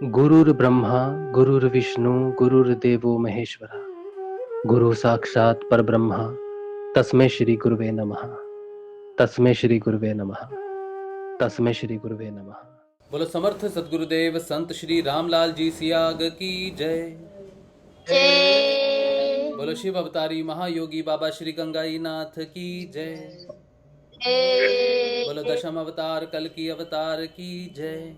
गुरुर्ब्रह्मा गुरुर्विष्णु गुरुर्देवो महेश्वरा गुरु साक्षात् परब्रह्म तस्मै श्री गुरुवे नमः। तस्मै श्री गुरुवे नमः। तस्मै श्री गुरुवे नमः। बोलो समर्थ सदगुरुदेव संत श्री रामलाल जी सियाग की जय। जय बोलो शिव अवतारी महायोगी बाबा श्री गंगाई नाथ की जय। जय बोलो दशम अवतार कल की अवतार की जय।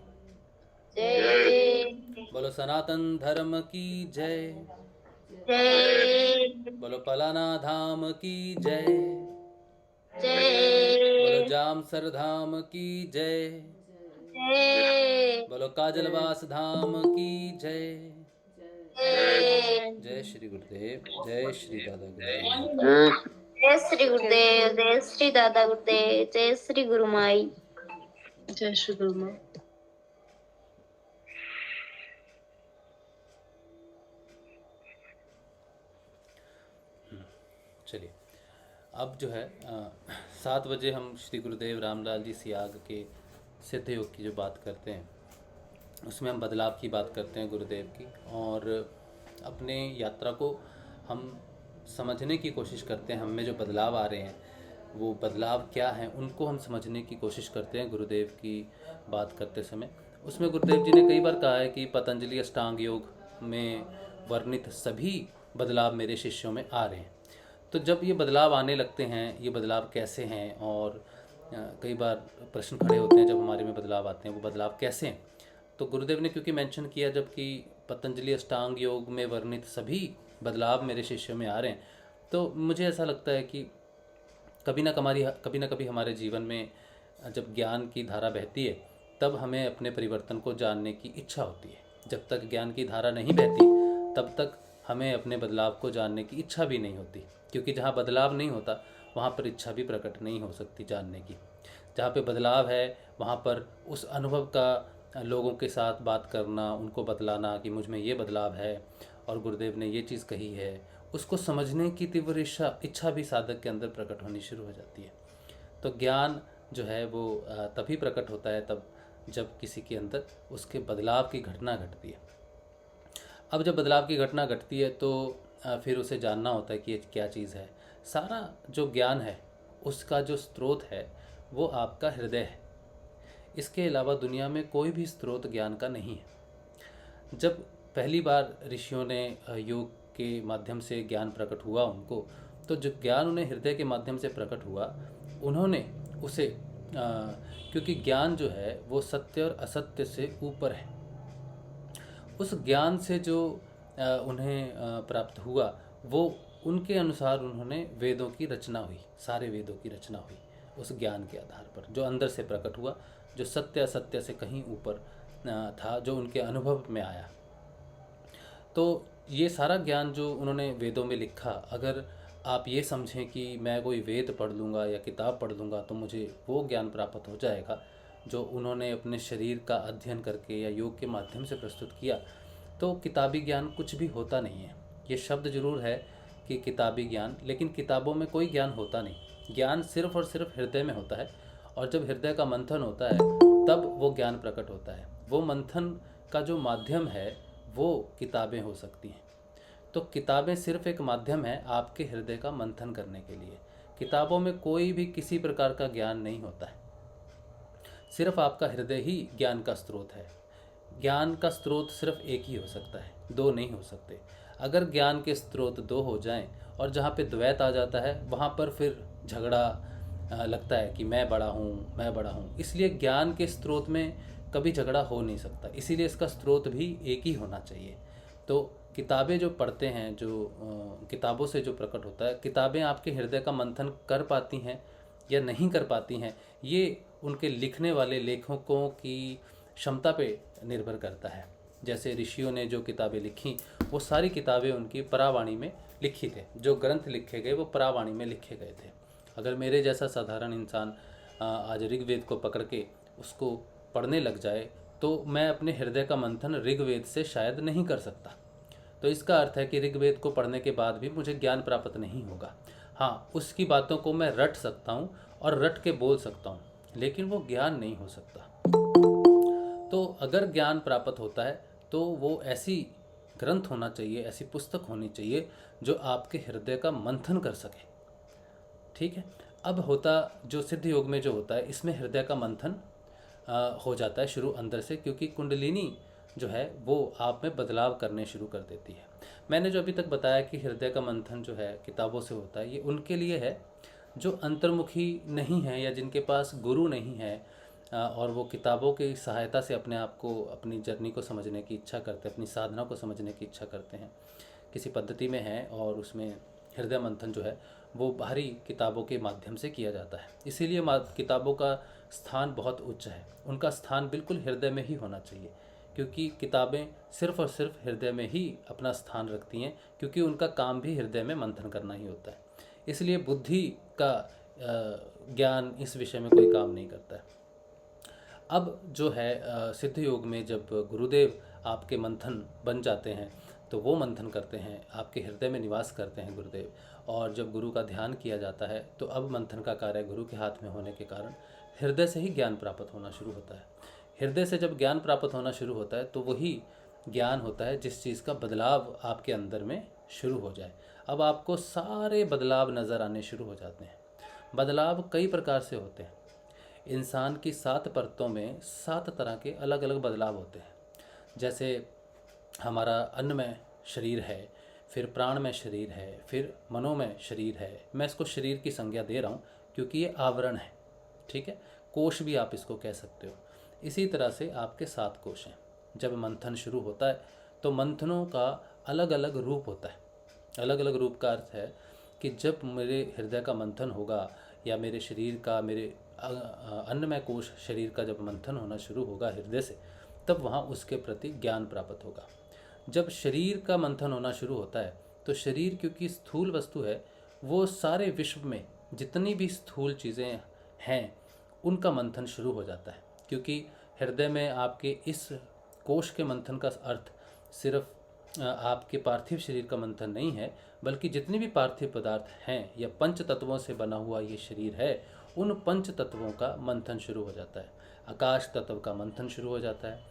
जय बोलो सनातन धर्म की जय। जय बोलो पलाना धाम की जय। बोलो जय जामसर धाम की जय। जय बोलो काजलवास धाम की जय। जय श्री गुरुदेव, जय श्री दादा गुरुदेव। जय श्री गुरुदेव, जय श्री दादा गुरुदेव, जय श्री गुरु माई, जय श्री गुरु माँ। चलिए अब जो है 7 बजे हम श्री गुरुदेव रामलाल जी सियाग के सिद्ध योग की जो बात करते हैं उसमें हम बदलाव की बात करते हैं गुरुदेव की, और अपने यात्रा को हम समझने की कोशिश करते हैं। हम में जो बदलाव आ रहे हैं वो बदलाव क्या हैं उनको हम समझने की कोशिश करते हैं गुरुदेव की बात करते समय। उसमें गुरुदेव जी ने कई बार कहा है कि पतंजलि अष्टांग योग में वर्णित सभी बदलाव मेरे शिष्यों में आ रहे हैं। तो जब ये बदलाव आने लगते हैं, ये बदलाव कैसे हैं, और कई बार प्रश्न खड़े होते हैं जब हमारे में बदलाव आते हैं वो बदलाव कैसे हैं। तो गुरुदेव ने क्योंकि मेंशन किया जबकि पतंजलि अष्टांग योग में वर्णित सभी बदलाव मेरे शिष्यों में आ रहे हैं, तो मुझे ऐसा लगता है कि कभी ना कभी हमारे जीवन में जब ज्ञान की धारा बहती है तब हमें अपने परिवर्तन को जानने की इच्छा होती है। जब तक ज्ञान की धारा नहीं बहती तब तक हमें अपने बदलाव को जानने की इच्छा भी नहीं होती, क्योंकि जहाँ बदलाव नहीं होता वहाँ पर इच्छा भी प्रकट नहीं हो सकती जानने की। जहाँ पे बदलाव है वहाँ पर उस अनुभव का लोगों के साथ बात करना, उनको बतलाना कि मुझ में ये बदलाव है और गुरुदेव ने ये चीज़ कही है, उसको समझने की तीव्र इच्छा भी साधक के अंदर प्रकट होनी शुरू हो जाती है। तो ज्ञान जो है वो तभी प्रकट होता है तब जब किसी के अंदर उसके बदलाव की घटना घटती है। अब जब बदलाव की घटना घटती है तो फिर उसे जानना होता है कि ये क्या चीज़ है। सारा जो ज्ञान है उसका जो स्रोत है वो आपका हृदय है। इसके अलावा दुनिया में कोई भी स्रोत ज्ञान का नहीं है। जब पहली बार ऋषियों ने योग के माध्यम से ज्ञान प्रकट हुआ उनको, तो जो ज्ञान उन्हें हृदय के माध्यम से प्रकट हुआ उन्होंने उसे क्योंकि ज्ञान जो है वो सत्य और असत्य से ऊपर है, उस ज्ञान से जो उन्हें प्राप्त हुआ वो उनके अनुसार उन्होंने वेदों की रचना हुई, सारे वेदों की रचना हुई उस ज्ञान के आधार पर जो अंदर से प्रकट हुआ, जो सत्य असत्य से कहीं ऊपर था, जो उनके अनुभव में आया। तो ये सारा ज्ञान जो उन्होंने वेदों में लिखा, अगर आप ये समझें कि मैं कोई वेद पढ़ लूँगा या किताब पढ़ लूँगा तो मुझे वो ज्ञान प्राप्त हो जाएगा जो उन्होंने अपने शरीर का अध्ययन करके या योग के माध्यम से प्रस्तुत किया, तो किताबी ज्ञान कुछ भी होता नहीं है। ये शब्द जरूर है कि किताबी ज्ञान, लेकिन किताबों में कोई ज्ञान होता नहीं। ज्ञान सिर्फ और सिर्फ हृदय में होता है, और जब हृदय का मंथन होता है तब वो ज्ञान प्रकट होता है। वो मंथन का जो माध्यम है वो किताबें हो सकती हैं। तो किताबें सिर्फ एक माध्यम है आपके हृदय का मंथन करने के लिए। किताबों में कोई भी किसी प्रकार का ज्ञान नहीं होता है, सिर्फ आपका हृदय ही ज्ञान का स्रोत है। ज्ञान का स्रोत सिर्फ एक ही हो सकता है, दो नहीं हो सकते। अगर ज्ञान के स्रोत दो हो जाएं और जहाँ पे द्वैत आ जाता है वहाँ पर फिर झगड़ा लगता है कि मैं बड़ा हूँ, मैं बड़ा हूँ। इसलिए ज्ञान के स्रोत में कभी झगड़ा हो नहीं सकता, इसीलिए इसका स्रोत भी एक ही होना चाहिए। तो किताबें जो पढ़ते हैं, जो किताबों से जो प्रकट होता है, किताबें आपके हृदय का मंथन कर पाती हैं या नहीं कर पाती हैं, ये उनके लिखने वाले लेखकों की क्षमता पे निर्भर करता है। जैसे ऋषियों ने जो किताबें लिखी वो सारी किताबें उनकी परावाणी में लिखी थे, जो ग्रंथ लिखे गए वो परावाणी में लिखे गए थे। अगर मेरे जैसा साधारण इंसान आज ऋग्वेद को पकड़ के उसको पढ़ने लग जाए तो मैं अपने हृदय का मंथन ऋग्वेद से शायद नहीं कर सकता। तो इसका अर्थ है कि ऋग्वेद को पढ़ने के बाद भी मुझे ज्ञान प्राप्त नहीं होगा। हाँ, उसकी बातों को मैं रट सकता हूँ और रट के बोल सकता हूँ, लेकिन वो ज्ञान नहीं हो सकता। तो अगर ज्ञान प्राप्त होता है तो वो ऐसी ग्रंथ होना चाहिए, ऐसी पुस्तक होनी चाहिए जो आपके हृदय का मंथन कर सके। ठीक है। अब होता जो सिद्ध योग में जो होता है, इसमें हृदय का मंथन हो जाता है शुरू अंदर से, क्योंकि कुंडलिनी जो है वो आप में बदलाव करने शुरू कर देती है। मैंने जो अभी तक बताया कि हृदय का मंथन जो है किताबों से होता है, ये उनके लिए है जो अंतर्मुखी नहीं है या जिनके पास गुरु नहीं है और वो किताबों की सहायता से अपने आप को, अपनी जर्नी को समझने की इच्छा करते हैं, अपनी साधना को समझने की इच्छा करते हैं, किसी पद्धति में है और उसमें हृदय मंथन जो है वो बाहरी किताबों के माध्यम से किया जाता है। इसीलिए किताबों का स्थान बहुत उच्च है, उनका स्थान बिल्कुल हृदय में ही होना चाहिए, क्योंकि किताबें सिर्फ और सिर्फ हृदय में ही अपना स्थान रखती हैं, क्योंकि उनका काम भी हृदय में मंथन करना ही होता है। इसलिए बुद्धि का ज्ञान इस विषय में कोई काम नहीं करता है। अब जो है सिद्ध योग में जब गुरुदेव आपके मंथन बन जाते हैं तो वो मंथन करते हैं, आपके हृदय में निवास करते हैं गुरुदेव, और जब गुरु का ध्यान किया जाता है तो अब मंथन का कार्य गुरु के हाथ में होने के कारण हृदय से ही ज्ञान प्राप्त होना शुरू होता है। हृदय से जब ज्ञान प्राप्त होना शुरू होता है तो वही ज्ञान होता है जिस चीज़ का बदलाव आपके अंदर में शुरू हो जाए। अब आपको सारे बदलाव नज़र आने शुरू हो जाते हैं। बदलाव कई प्रकार से होते हैं। इंसान की 7 परतों में 7 तरह के अलग अलग बदलाव होते हैं। जैसे हमारा अन्नमय शरीर है, फिर प्राणमय शरीर है, फिर मनोमय शरीर है। मैं इसको शरीर की संज्ञा दे रहा हूँ क्योंकि ये आवरण है, ठीक है। कोश भी आप इसको कह सकते हो। इसी तरह से आपके 7 कोश हैं। जब मंथन शुरू होता है तो मंथनों का अलग अलग रूप होता है। अलग अलग रूप का अर्थ है कि जब मेरे हृदय का मंथन होगा या मेरे शरीर का, मेरे अन्नमय कोश शरीर का जब मंथन होना शुरू होगा हृदय से, तब वहाँ उसके प्रति ज्ञान प्राप्त होगा। जब शरीर का मंथन होना शुरू होता है तो शरीर क्योंकि स्थूल वस्तु है, वो सारे विश्व में जितनी भी स्थूल चीज़ें हैं उनका मंथन शुरू हो जाता है। क्योंकि हृदय में आपके इस कोश के मंथन का अर्थ सिर्फ आपके पार्थिव शरीर का मंथन नहीं है, बल्कि जितने भी पार्थिव पदार्थ हैं या पंच तत्वों से बना हुआ ये शरीर है, उन पंच तत्वों का मंथन शुरू हो जाता है। आकाश तत्व का मंथन शुरू हो जाता है,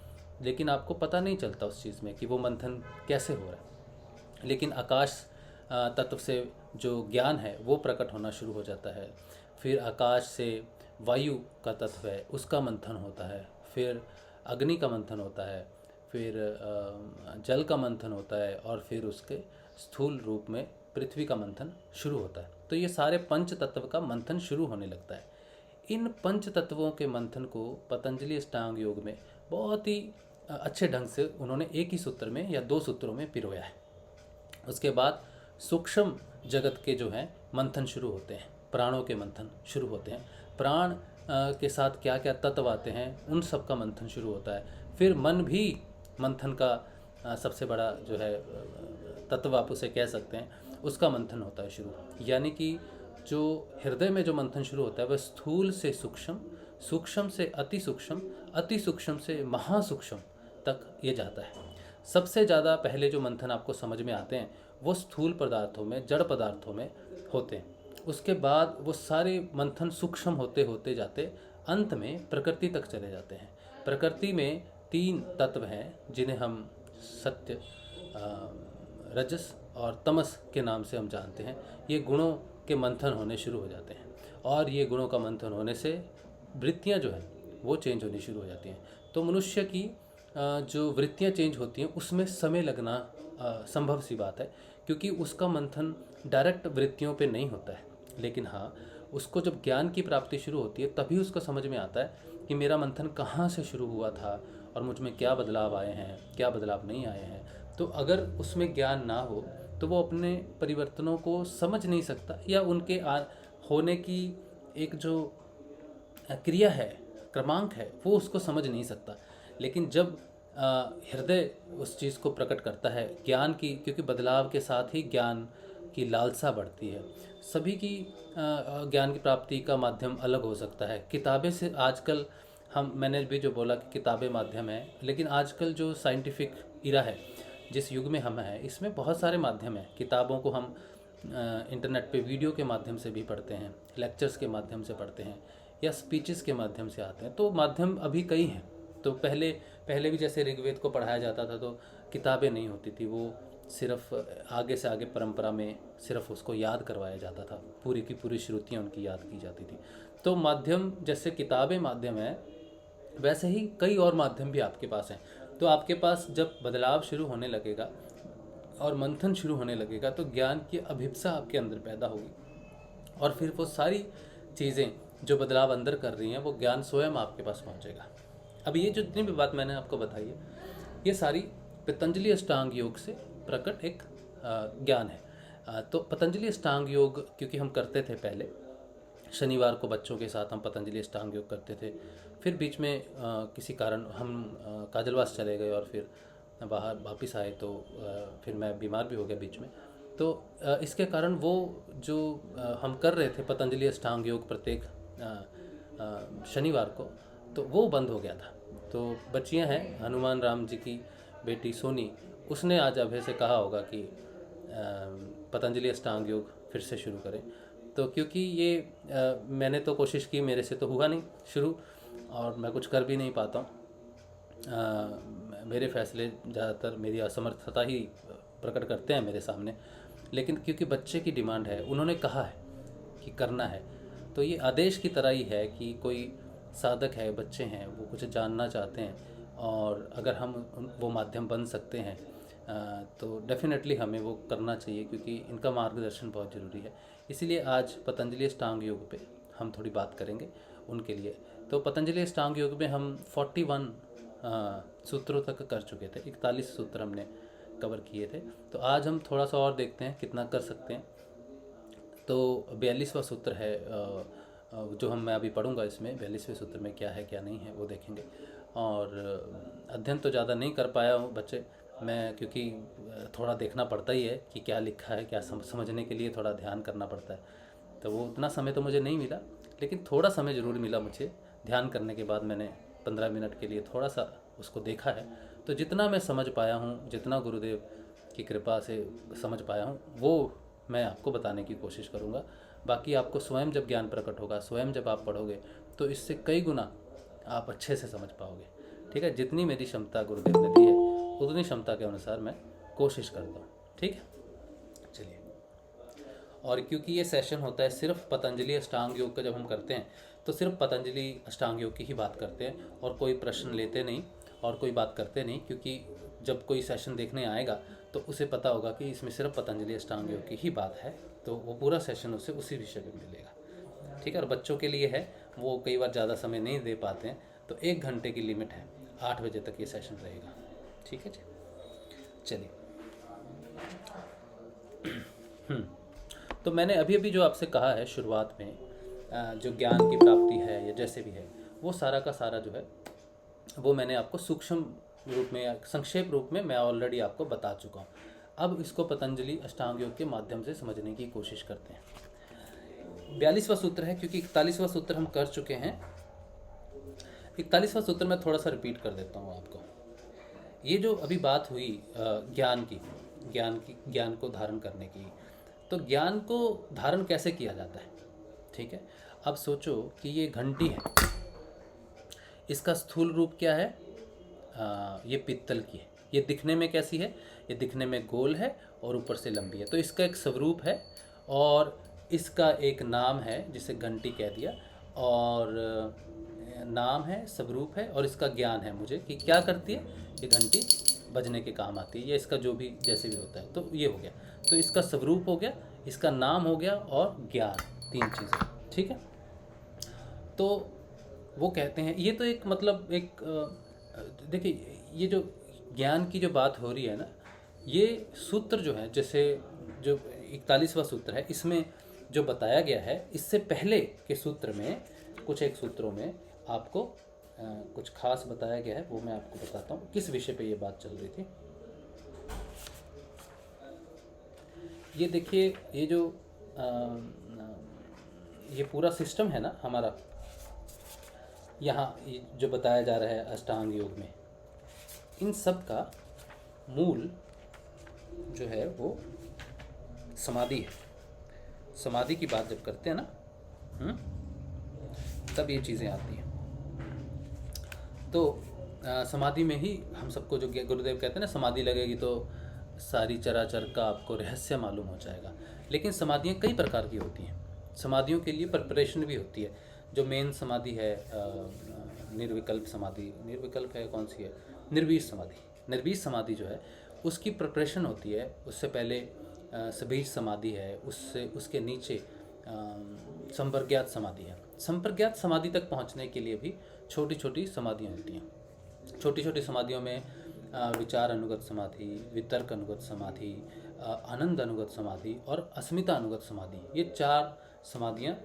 लेकिन आपको पता नहीं चलता उस चीज़ में कि वो मंथन कैसे हो रहा है। लेकिन आकाश तत्व से जो ज्ञान है वो प्रकट होना शुरू हो जाता है। फिर आकाश से वायु का तत्व है उसका मंथन होता है, फिर अग्नि का मंथन होता है, फिर जल का मंथन होता है, और फिर उसके स्थूल रूप में पृथ्वी का मंथन शुरू होता है। तो ये सारे पंच तत्व का मंथन शुरू होने लगता है। इन पंच तत्वों के मंथन को पतंजलि अष्टांग योग में बहुत ही अच्छे ढंग से उन्होंने एक ही सूत्र में या 2 सूत्रों में पिरोया है। उसके बाद सूक्ष्म जगत के जो हैं मंथन शुरू होते हैं, प्राणों के मंथन शुरू होते हैं। प्राण के साथ क्या क्या तत्व आते हैं उन सब का मंथन शुरू होता है। फिर मन भी मंथन का सबसे बड़ा जो है तत्व आप उसे कह सकते हैं, उसका मंथन होता है शुरू। यानी कि जो हृदय में जो मंथन शुरू होता है वह स्थूल से सूक्ष्म, सूक्ष्म से अति सूक्ष्म, अति सूक्ष्म से महासूक्ष्म तक ये जाता है। सबसे ज़्यादा पहले जो मंथन आपको समझ में आते हैं वो स्थूल पदार्थों में, जड़ पदार्थों में होते हैं। उसके बाद वो सारे मंथन सूक्ष्म होते होते जाते अंत में प्रकृति तक चले जाते हैं। प्रकृति में 3 तत्व हैं जिन्हें हम सत्य, रजस और तमस के नाम से हम जानते हैं। ये गुणों के मंथन होने शुरू हो जाते हैं, और ये गुणों का मंथन होने से वृत्तियाँ जो हैं वो चेंज होनी शुरू हो जाती हैं। तो मनुष्य की जो वृत्तियाँ चेंज होती हैं उसमें समय लगना संभव सी बात है, क्योंकि उसका मंथन डायरेक्ट वृत्तियों पे नहीं होता है। लेकिन हाँ, उसको जब ज्ञान की प्राप्ति शुरू होती है तभी उसको समझ में आता है कि मेरा मंथन कहाँ से शुरू हुआ था और मुझ में क्या बदलाव आए हैं, क्या बदलाव नहीं आए हैं। तो अगर उसमें ज्ञान ना हो तो वो अपने परिवर्तनों को समझ नहीं सकता, या उनके होने की एक जो क्रिया है, क्रमांक है, वो उसको समझ नहीं सकता। लेकिन जब हृदय उस चीज़ को प्रकट करता है ज्ञान की, क्योंकि बदलाव के साथ ही ज्ञान की लालसा बढ़ती है। सभी की ज्ञान की प्राप्ति का माध्यम अलग हो सकता है। किताबें से आजकल मैंने भी जो बोला कि किताबें माध्यम है, लेकिन आजकल जो साइंटिफिक इरा है, जिस युग में हम हैं, इसमें बहुत सारे माध्यम हैं। किताबों को हम इंटरनेट पे वीडियो के माध्यम से भी पढ़ते हैं, लेक्चर्स के माध्यम से पढ़ते हैं, या स्पीचेस के माध्यम से आते हैं। तो माध्यम अभी कई हैं, तो पहले भी जैसे ऋग्वेद को पढ़ाया जाता था तो किताबें नहीं होती थी, वो सिर्फ आगे से आगे परंपरा में सिर्फ उसको याद करवाया जाता था, पूरी की पूरी श्रुतियाँ उनकी याद की जाती थी। तो माध्यम जैसे किताबें माध्यम है, वैसे ही कई और माध्यम भी आपके पास हैं। तो आपके पास जब बदलाव शुरू होने लगेगा और मंथन शुरू होने लगेगा तो ज्ञान की अभिप्सा आपके अंदर पैदा होगी, और फिर वो सारी चीज़ें जो बदलाव अंदर कर रही हैं वो ज्ञान स्वयं आपके पास पहुंचेगा। अब ये जितनी भी बात मैंने आपको बताई है, ये सारी पतंजलि अष्टांग योग से प्रकट एक ज्ञान है। तो पतंजलि अष्टांग योग क्योंकि हम करते थे पहले, शनिवार को बच्चों के साथ हम पतंजलि अष्टांग योग करते थे, फिर बीच में किसी कारण हम काजलवास चले गए और फिर बाहर वापस आए, तो फिर मैं बीमार भी हो गया बीच में। तो इसके कारण वो जो हम कर रहे थे पतंजलि अष्टांग योग प्रत्येक शनिवार को, तो वो बंद हो गया था। तो बच्चियां हैं, हनुमान राम जी की बेटी सोनी, उसने आज अभय से कहा होगा कि पतंजलि अष्टांग योग फिर से शुरू करें। तो क्योंकि ये मैंने तो कोशिश की, मेरे से तो हुआ नहीं शुरू, और मैं कुछ कर भी नहीं पाता हूँ। मेरे फैसले ज़्यादातर मेरी असमर्थता ही प्रकट करते हैं मेरे सामने, लेकिन क्योंकि बच्चे की डिमांड है, उन्होंने कहा है कि करना है, तो ये आदेश की तरह ही है कि कोई साधक है, बच्चे हैं, वो कुछ जानना चाहते हैं, और अगर हम वो माध्यम बन सकते हैं तो डेफिनेटली हमें वो करना चाहिए, क्योंकि इनका मार्गदर्शन बहुत ज़रूरी है। इसीलिए आज पतंजलि अष्टांग योग पे हम थोड़ी बात करेंगे उनके लिए। तो पतंजलि अष्टांग योग में हम 41 सूत्रों तक कर चुके थे, 41 सूत्र हमने कवर किए थे। तो आज हम थोड़ा सा और देखते हैं कितना कर सकते हैं। तो 42वां सूत्र है जो मैं अभी पढ़ूंगा, इसमें 42वें सूत्र में क्या है क्या नहीं है वो देखेंगे। और अध्ययन तो ज़्यादा नहीं कर पाया हूँ बच्चे मैं, क्योंकि थोड़ा देखना पड़ता ही है कि क्या लिखा है, क्या समझने के लिए थोड़ा ध्यान करना पड़ता है। तो वो उतना समय तो मुझे नहीं मिला, लेकिन थोड़ा समय ज़रूर मिला मुझे। ध्यान करने के बाद मैंने 15 मिनट के लिए थोड़ा सा उसको देखा है। तो जितना मैं समझ पाया हूँ, जितना गुरुदेव की कृपा से समझ पाया हूँ, वो मैं आपको बताने की कोशिश करूँगा। बाकी आपको स्वयं जब ज्ञान प्रकट होगा, स्वयं जब आप पढ़ोगे, तो इससे कई गुना आप अच्छे से समझ पाओगे। ठीक है, जितनी मेरी क्षमता गुरुदेव ने दी है उतनी क्षमता के अनुसार मैं कोशिश करता हूँ। ठीक है, चलिए। और क्योंकि ये सेशन होता है सिर्फ पतंजलि अष्टांग योग का, जब हम करते हैं तो सिर्फ पतंजलि अष्टांग योग की ही बात करते हैं, और कोई प्रश्न लेते नहीं और कोई बात करते नहीं, क्योंकि जब कोई सेशन देखने आएगा तो उसे पता होगा कि इसमें सिर्फ पतंजलि अष्टांग योग की ही बात है, तो वो पूरा सेशन उसे उसी विषय पे मिलेगा। ठीक है, और बच्चों के लिए है, वो कई बार ज़्यादा समय नहीं दे पाते हैं, तो 1 घंटे की लिमिट है, 8 बजे तक ये सेशन रहेगा। ठीक है जी, चलिए। तो मैंने अभी अभी जो आपसे कहा है शुरुआत में, जो ज्ञान की प्राप्ति है या जैसे भी है, वो सारा का सारा जो है वो मैंने आपको सूक्ष्म रूप में, संक्षेप रूप में मैं ऑलरेडी आपको बता चुका हूँ। अब इसको पतंजलि अष्टांग योग के माध्यम से समझने की कोशिश करते हैं। 42वां सूत्र है, क्योंकि 41वां सूत्र हम कर चुके हैं। 41वां सूत्र मैं थोड़ा सा रिपीट कर देता हूँ आपको। ये जो अभी बात हुई ज्ञान को धारण करने की, तो ज्ञान को धारण कैसे किया जाता है। ठीक है, अब सोचो कि ये घंटी है, इसका स्थूल रूप क्या है, ये पित्तल की है। ये दिखने में कैसी है, ये दिखने में गोल है और ऊपर से लंबी है। तो इसका एक स्वरूप है और इसका एक नाम है, जिसे घंटी कह दिया, और नाम है, स्वरूप है, और इसका ज्ञान है मुझे कि क्या करती है। ये घंटी बजने के काम आती है, या इसका जो भी जैसे भी होता है। तो ये हो गया, तो इसका स्वरूप हो गया, इसका नाम हो गया, और ज्ञान, 3 चीज़ें। ठीक है, तो वो कहते हैं, ये तो एक मतलब एक देखिए, ये जो ज्ञान की जो बात हो रही है ना, ये सूत्र जो है, जैसे जो 41वां सूत्र है, इसमें जो बताया गया है, इससे पहले के सूत्र में, कुछ एक सूत्रों में आपको कुछ खास बताया गया है, वो मैं आपको बताता हूँ किस विषय पे ये बात चल रही थी। ये देखिए, ये जो ये पूरा सिस्टम है ना हमारा, यहाँ जो बताया जा रहा है अष्टांग योग में, इन सब का मूल जो है वो समाधि है। समाधि की बात जब करते हैं ना, तब ये चीज़ें आती हैं। तो समाधि में ही हम सबको, जो गुरुदेव कहते हैं ना, समाधि लगेगी तो सारी चराचर का आपको रहस्य मालूम हो जाएगा। लेकिन समाधियाँ कई प्रकार की होती हैं। समाधियों के लिए प्रिपरेशन भी होती है। जो मेन समाधि है निर्विकल्प समाधि, निर्विकल्प है कौन सी है, निर्वीज समाधि। निर्वीज समाधि जो है उसकी प्रिपरेशन होती है। उससे पहले सबीज समाधि है, उससे उसके नीचे संप्रज्ञात समाधि है। संप्रज्ञात समाधि तक पहुंचने के लिए भी छोटी छोटी समाधियाँ होती हैं। छोटी छोटी समाधियों में विचार अनुगत समाधि, वितर्क अनुगत समाधि, आनंद अनुगत समाधि और अस्मिता अनुगत समाधि, ये 4 समाधियाँ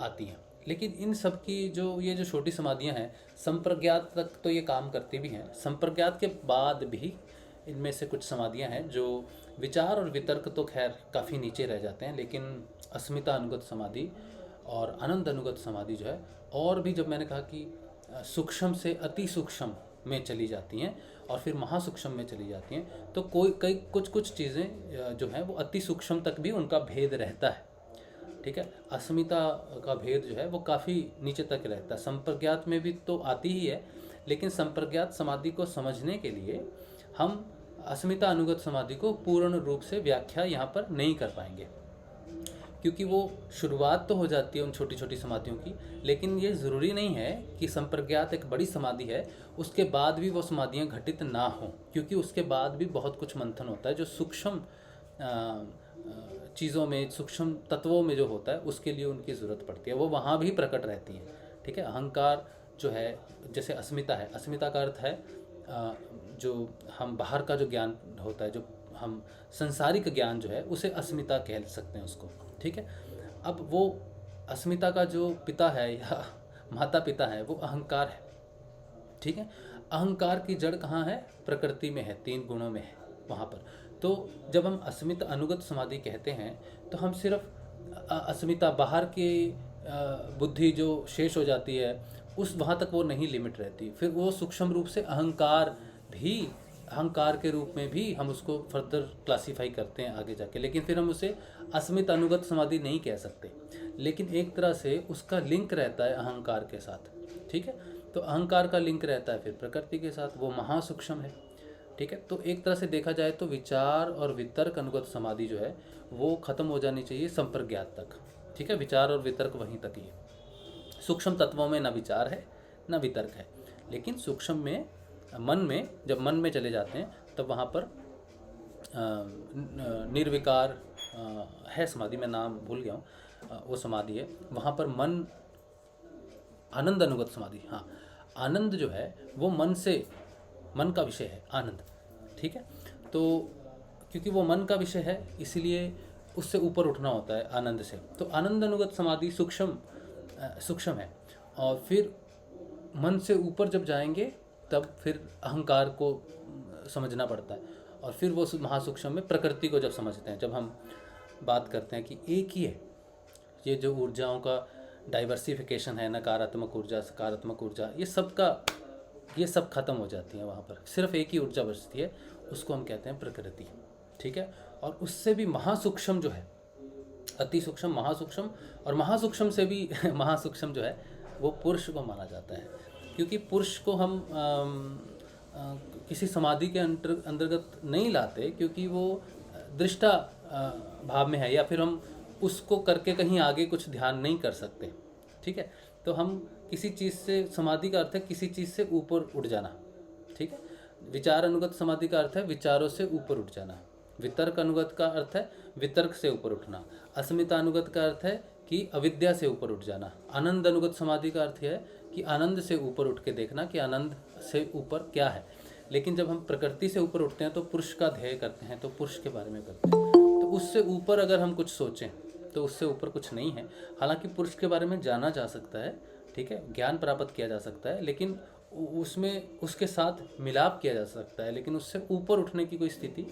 आती हैं। लेकिन इन सब की ये जो छोटी समाधियाँ हैं, संप्रज्ञात तक तो ये काम करती भी हैं। संप्रज्ञात के बाद भी इनमें से कुछ समाधियाँ हैं जो विचार और वितर्क तो खैर काफ़ी नीचे रह जाते हैं, लेकिन अस्मिता अनुगत समाधि और आनंद अनुगत समाधि जो है, और भी जब मैंने कहा कि सूक्ष्म से अति सूक्ष्म में चली जाती हैं और फिर महासूक्ष्म में चली जाती हैं, तो कुछ चीज़ें जो हैं वो अति सूक्ष्म तक भी उनका भेद रहता है। ठीक है, अस्मिता का भेद जो है वो काफ़ी नीचे तक रहता है। संप्रज्ञात में भी तो आती ही है, लेकिन संप्रज्ञात समाधि को समझने के लिए हम अस्मिता अनुगत समाधि को पूर्ण रूप से व्याख्या यहाँ पर नहीं कर पाएंगे, क्योंकि वो शुरुआत तो हो जाती है उन छोटी छोटी समाधियों की। लेकिन ये ज़रूरी नहीं है कि संप्रज्ञात एक बड़ी समाधि है उसके बाद भी वो समाधियाँ घटित ना हों, क्योंकि उसके बाद भी बहुत कुछ मंथन होता है जो सूक्ष्म चीज़ों में, सूक्ष्म तत्वों में जो होता है उसके लिए उनकी ज़रूरत पड़ती है, वो वहाँ भी प्रकट रहती हैं। ठीक है, अहंकार जो है, जैसे अस्मिता है, अस्मिता का अर्थ है जो हम बाहर का जो ज्ञान होता है, जो हम संसारिक ज्ञान जो है उसे अस्मिता कह सकते हैं उसको। ठीक है, अब वो अस्मिता का जो पिता है या माता पिता है वो अहंकार है। ठीक है, अहंकार की जड़ कहाँ है? प्रकृति में है, 3 गुणों में है वहाँ पर। तो जब हम अस्मिता अनुगत समाधि कहते हैं तो हम सिर्फ अस्मिता, बाहर की बुद्धि जो शेष हो जाती है उस वहाँ तक वो नहीं लिमिट रहती, फिर वो सूक्ष्म रूप से अहंकार भी, अहंकार के रूप में भी हम उसको फर्दर क्लासीफाई करते हैं आगे जाके, लेकिन फिर हम उसे अस्मित अनुगत समाधि नहीं कह सकते। लेकिन एक तरह से उसका लिंक रहता है अहंकार के साथ। ठीक है, तो अहंकार का लिंक रहता है फिर प्रकृति के साथ, वो महासूक्ष्म है। ठीक है, तो एक तरह से देखा जाए तो विचार और वितर्क अनुगत समाधि जो है वो खत्म हो जानी चाहिए संप्रज्ञात तक। ठीक है, विचार और वितर्क वहीं तक ही है। सूक्ष्म तत्वों में ना विचार है ना वितर्क है, लेकिन सूक्ष्म में, मन में, जब मन में चले जाते हैं तब वहाँ पर निर्विकार है समाधि, मैं नाम भूल गया हूँ, वो समाधि है। वहाँ पर मन, आनंद अनुगत समाधि, हाँ, आनंद जो है वो मन से, मन का विषय है आनंद। ठीक है, तो क्योंकि वो मन का विषय है इसलिए उससे ऊपर उठना होता है आनंद से। तो आनंद अनुगत समाधि सूक्ष्म है, और फिर मन से ऊपर जब जाएंगे तब फिर अहंकार को समझना पड़ता है, और फिर वो महासूक्ष्म में प्रकृति को जब समझते हैं, जब हम बात करते हैं कि एक ही है, ये जो ऊर्जाओं का डाइवर्सिफिकेशन है, नकारात्मक ऊर्जा, सकारात्मक ऊर्जा, ये सब खत्म हो जाती है, वहाँ पर सिर्फ एक ही ऊर्जा बचती है, उसको हम कहते हैं प्रकृति। ठीक है, और उससे भी महासूक्ष्म जो है, अति सूक्ष्म, महासूक्ष्म, और महासूक्ष्म से भी महासूक्ष्म जो है वो पुरुष को माना जाता है, क्योंकि पुरुष को हम किसी समाधि के अंतर्गत नहीं लाते, क्योंकि वो दृष्टा भाव में है, या फिर हम उसको करके कहीं आगे कुछ ध्यान नहीं कर सकते। ठीक है, तो हम किसी चीज़ से, समाधि का अर्थ है किसी चीज़ से ऊपर उठ जाना। ठीक है, विचार अनुगत समाधि का अर्थ है विचारों से ऊपर उठ जाना, वितर्क अनुगत का अर्थ है वितर्क से ऊपर उठना, अस्मिता अनुगत का अर्थ है कि अविद्या से ऊपर उठ जाना, आनंद अनुगत समाधि का अर्थ है कि आनंद से ऊपर उठ के देखना कि आनंद से ऊपर क्या है। लेकिन जब हम प्रकृति से ऊपर उठते हैं तो पुरुष का ध्येय करते हैं, तो पुरुष के बारे में करते हैं, तो उससे ऊपर अगर हम कुछ सोचें तो उससे ऊपर कुछ नहीं है। हालांकि पुरुष के बारे में जाना जा सकता है, ठीक है, ज्ञान प्राप्त किया जा सकता है, लेकिन उसमें उसके साथ मिलाप किया जा सकता है, लेकिन उससे ऊपर उठने की कोई स्थिति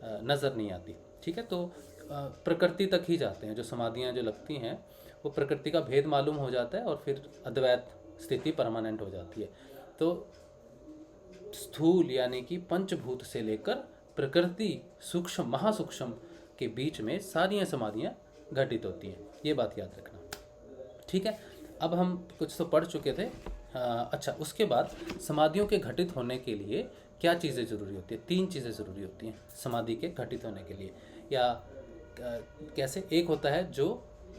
नज़र नहीं आती। ठीक है, तो प्रकृति तक ही जाते हैं, जो समाधियाँ जो लगती हैं वो प्रकृति का भेद मालूम हो जाता है और फिर अद्वैत स्थिति परमानेंट हो जाती है। तो स्थूल यानी कि पंचभूत से लेकर प्रकृति सूक्ष्म महासूक्ष्म के बीच में सारी समाधियाँ घटित होती हैं, ये बात याद रखना। ठीक है, अब हम कुछ तो पढ़ चुके थे अच्छा, उसके बाद समाधियों के घटित होने के लिए क्या चीज़ें ज़रूरी होती है? 3 चीज़ें ज़रूरी होती हैं समाधि के घटित होने के लिए, या कैसे? एक होता है जो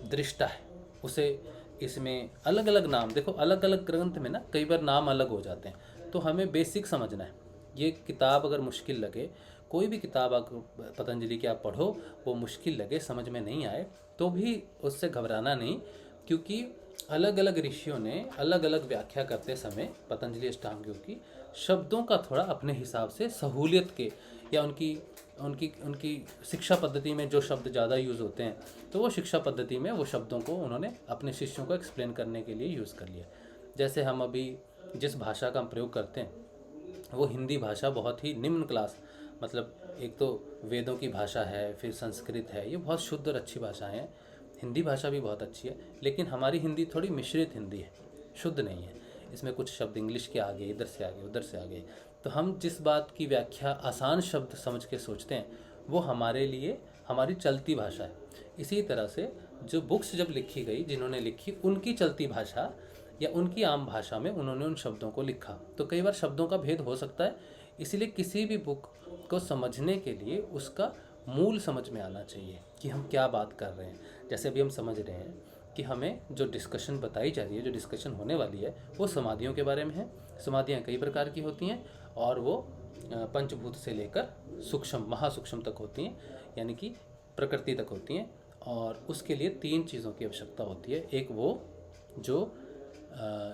दृष्टा है, उसे इसमें अलग अलग नाम, देखो अलग अलग ग्रंथ में ना कई बार नाम अलग हो जाते हैं, तो हमें बेसिक समझना है। ये किताब अगर मुश्किल लगे, कोई भी किताब अगर पतंजलि की आप पढ़ो, वो मुश्किल लगे, समझ में नहीं आए, तो भी उससे घबराना नहीं, क्योंकि अलग अलग ऋषियों ने अलग अलग व्याख्या करते समय पतंजलि अष्टांग योग की शब्दों का थोड़ा अपने हिसाब से सहूलियत के, या उनकी उनकी उनकी शिक्षा पद्धति में जो शब्द ज़्यादा यूज़ होते हैं, तो वो शिक्षा पद्धति में वो शब्दों को उन्होंने अपने शिष्यों को एक्सप्लेन करने के लिए यूज़ कर लिया। जैसे हम अभी जिस भाषा का हम प्रयोग करते हैं, वो हिंदी भाषा बहुत ही निम्न क्लास, मतलब एक तो वेदों की भाषा है, फिर संस्कृत है, ये बहुत शुद्ध और अच्छी भाषाएं हैं। हिंदी भाषा भी बहुत अच्छी है, लेकिन हमारी हिंदी थोड़ी मिश्रित हिंदी है, शुद्ध नहीं है। इसमें कुछ शब्द इंग्लिश के आगे, इधर से आगे, उधर से आगे, तो हम जिस बात की व्याख्या आसान शब्द समझ के सोचते हैं, वो हमारे लिए हमारी चलती भाषा है। इसी तरह से जो बुक्स जब लिखी गई, जिन्होंने लिखी, उनकी चलती भाषा या उनकी आम भाषा में उन्होंने उन शब्दों को लिखा, तो कई बार शब्दों का भेद हो सकता है। इसीलिए किसी भी बुक को समझने के लिए उसका मूल समझ में आना चाहिए कि हम क्या बात कर रहे हैं। जैसे अभी हम समझ रहे हैं कि हमें जो डिस्कशन बताई जा रही है, जो डिस्कशन होने वाली है, वो समाधियों के बारे में है। समाधियाँ कई प्रकार की होती हैं, और वो पंचभूत से लेकर सूक्ष्म, महासूक्ष्म तक होती हैं, यानी कि प्रकृति तक होती हैं। और उसके लिए 3 चीज़ों की आवश्यकता होती है। एक वो जो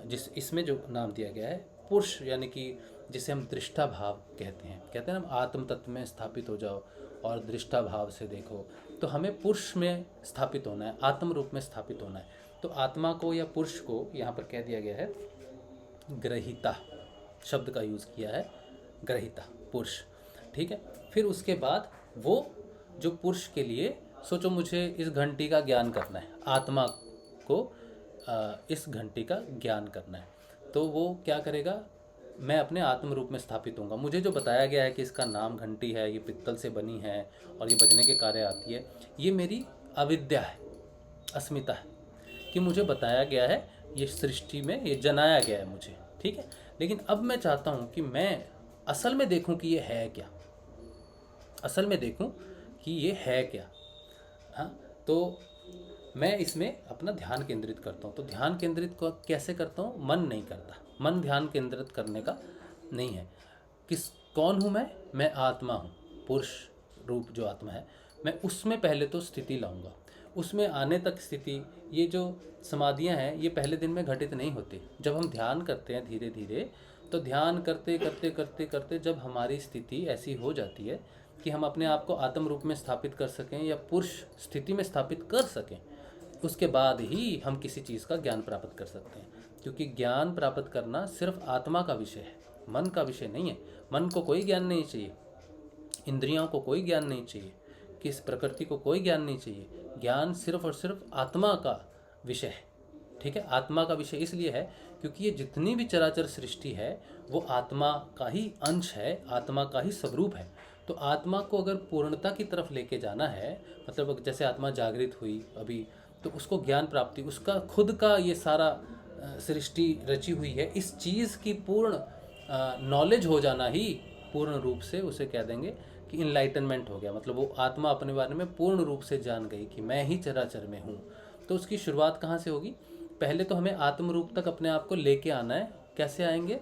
जिस इसमें जो नाम दिया गया है पुरुष, यानी कि जिसे हम दृष्टा भाव कहते हैं ना, आत्म तत्व में स्थापित हो जाओ और दृष्टा भाव से देखो, तो हमें पुरुष में स्थापित होना है, आत्म रूप में स्थापित होना है। तो आत्मा को या पुरुष को यहाँ पर कह दिया गया है ग्रहिता, शब्द का यूज़ किया है, ग्रहिता, पुरुष, ठीक है। फिर उसके बाद वो जो पुरुष के लिए, सोचो मुझे इस घंटी का ज्ञान करना है, आत्मा को इस घंटी का ज्ञान करना है, तो वो क्या करेगा? मैं अपने आत्म रूप में स्थापित होऊंगा। मुझे जो बताया गया है कि इसका नाम घंटी है, ये पित्तल से बनी है और ये बजने के कार्य आती है, ये मेरी अविद्या है, अस्मिता है, कि मुझे बताया गया है, ये सृष्टि में ये जनाया गया है मुझे, ठीक है। लेकिन अब मैं चाहता हूँ कि मैं असल में देखूँ कि ये है क्या, असल में देखूँ कि ये है क्या। हाँ, तो मैं इसमें अपना ध्यान केंद्रित करता हूँ। तो ध्यान केंद्रित कैसे करता हूँ? मन नहीं करता, मन ध्यान केंद्रित करने का नहीं है। कौन हूँ मैं आत्मा हूँ, पुरुष रूप जो आत्मा है, मैं उसमें पहले तो स्थिति लाऊंगा। उसमें आने तक स्थिति, ये जो समाधियाँ हैं, ये पहले दिन में घटित नहीं होती। जब हम ध्यान करते हैं धीरे धीरे, तो ध्यान करते करते करते करते जब हमारी स्थिति ऐसी हो जाती है कि हम अपने आप को आत्म रूप में स्थापित कर सकें या पुरुष स्थिति में स्थापित कर सकें, उसके बाद ही हम किसी चीज़ का ज्ञान प्राप्त कर सकते हैं। क्योंकि ज्ञान प्राप्त करना सिर्फ आत्मा का विषय है, मन का विषय नहीं है। मन को कोई ज्ञान नहीं चाहिए, इंद्रियों को कोई ज्ञान नहीं चाहिए, किस प्रकृति को कोई ज्ञान नहीं चाहिए। ज्ञान सिर्फ और सिर्फ आत्मा का विषय है, ठीक है। आत्मा का विषय इसलिए है क्योंकि ये जितनी भी चराचर सृष्टि है वो आत्मा का ही अंश है, आत्मा का ही स्वरूप है। तो आत्मा को अगर पूर्णता की तरफ लेके जाना है, मतलब जैसे आत्मा जागृत हुई अभी, तो उसको ज्ञान प्राप्ति, उसका खुद का ये सारा सृष्टि रची हुई है, इस चीज़ की पूर्ण नॉलेज हो जाना ही पूर्ण रूप से उसे कह देंगे कि इनलाइटनमेंट हो गया। मतलब वो आत्मा अपने बारे में पूर्ण रूप से जान गई कि मैं ही चराचर में हूँ। तो उसकी शुरुआत कहाँ से होगी? पहले तो हमें आत्म रूप तक अपने आप को लेके आना है। कैसे आएंगे?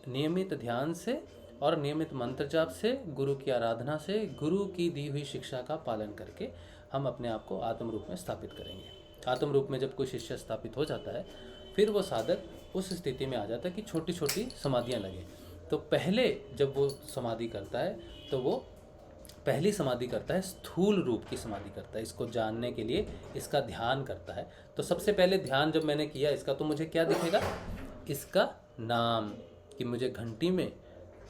नियमित ध्यान से और नियमित मंत्र जाप से, गुरु की आराधना से, गुरु की दी हुई शिक्षा का पालन करके हम अपने आप को आत्म रूप में स्थापित करेंगे। आत्म रूप में जब कोई शिष्य स्थापित हो जाता है, फिर वो साधक उस स्थिति में आ जाता है कि छोटी छोटी समाधियाँ लगे। तो पहले जब वो समाधि करता है, तो वो पहली समाधि करता है, स्थूल रूप की समाधि करता है। इसको जानने के लिए इसका ध्यान करता है। तो सबसे पहले ध्यान जब मैंने किया इसका, तो मुझे क्या दिखेगा? इसका नाम, कि मुझे घंटी में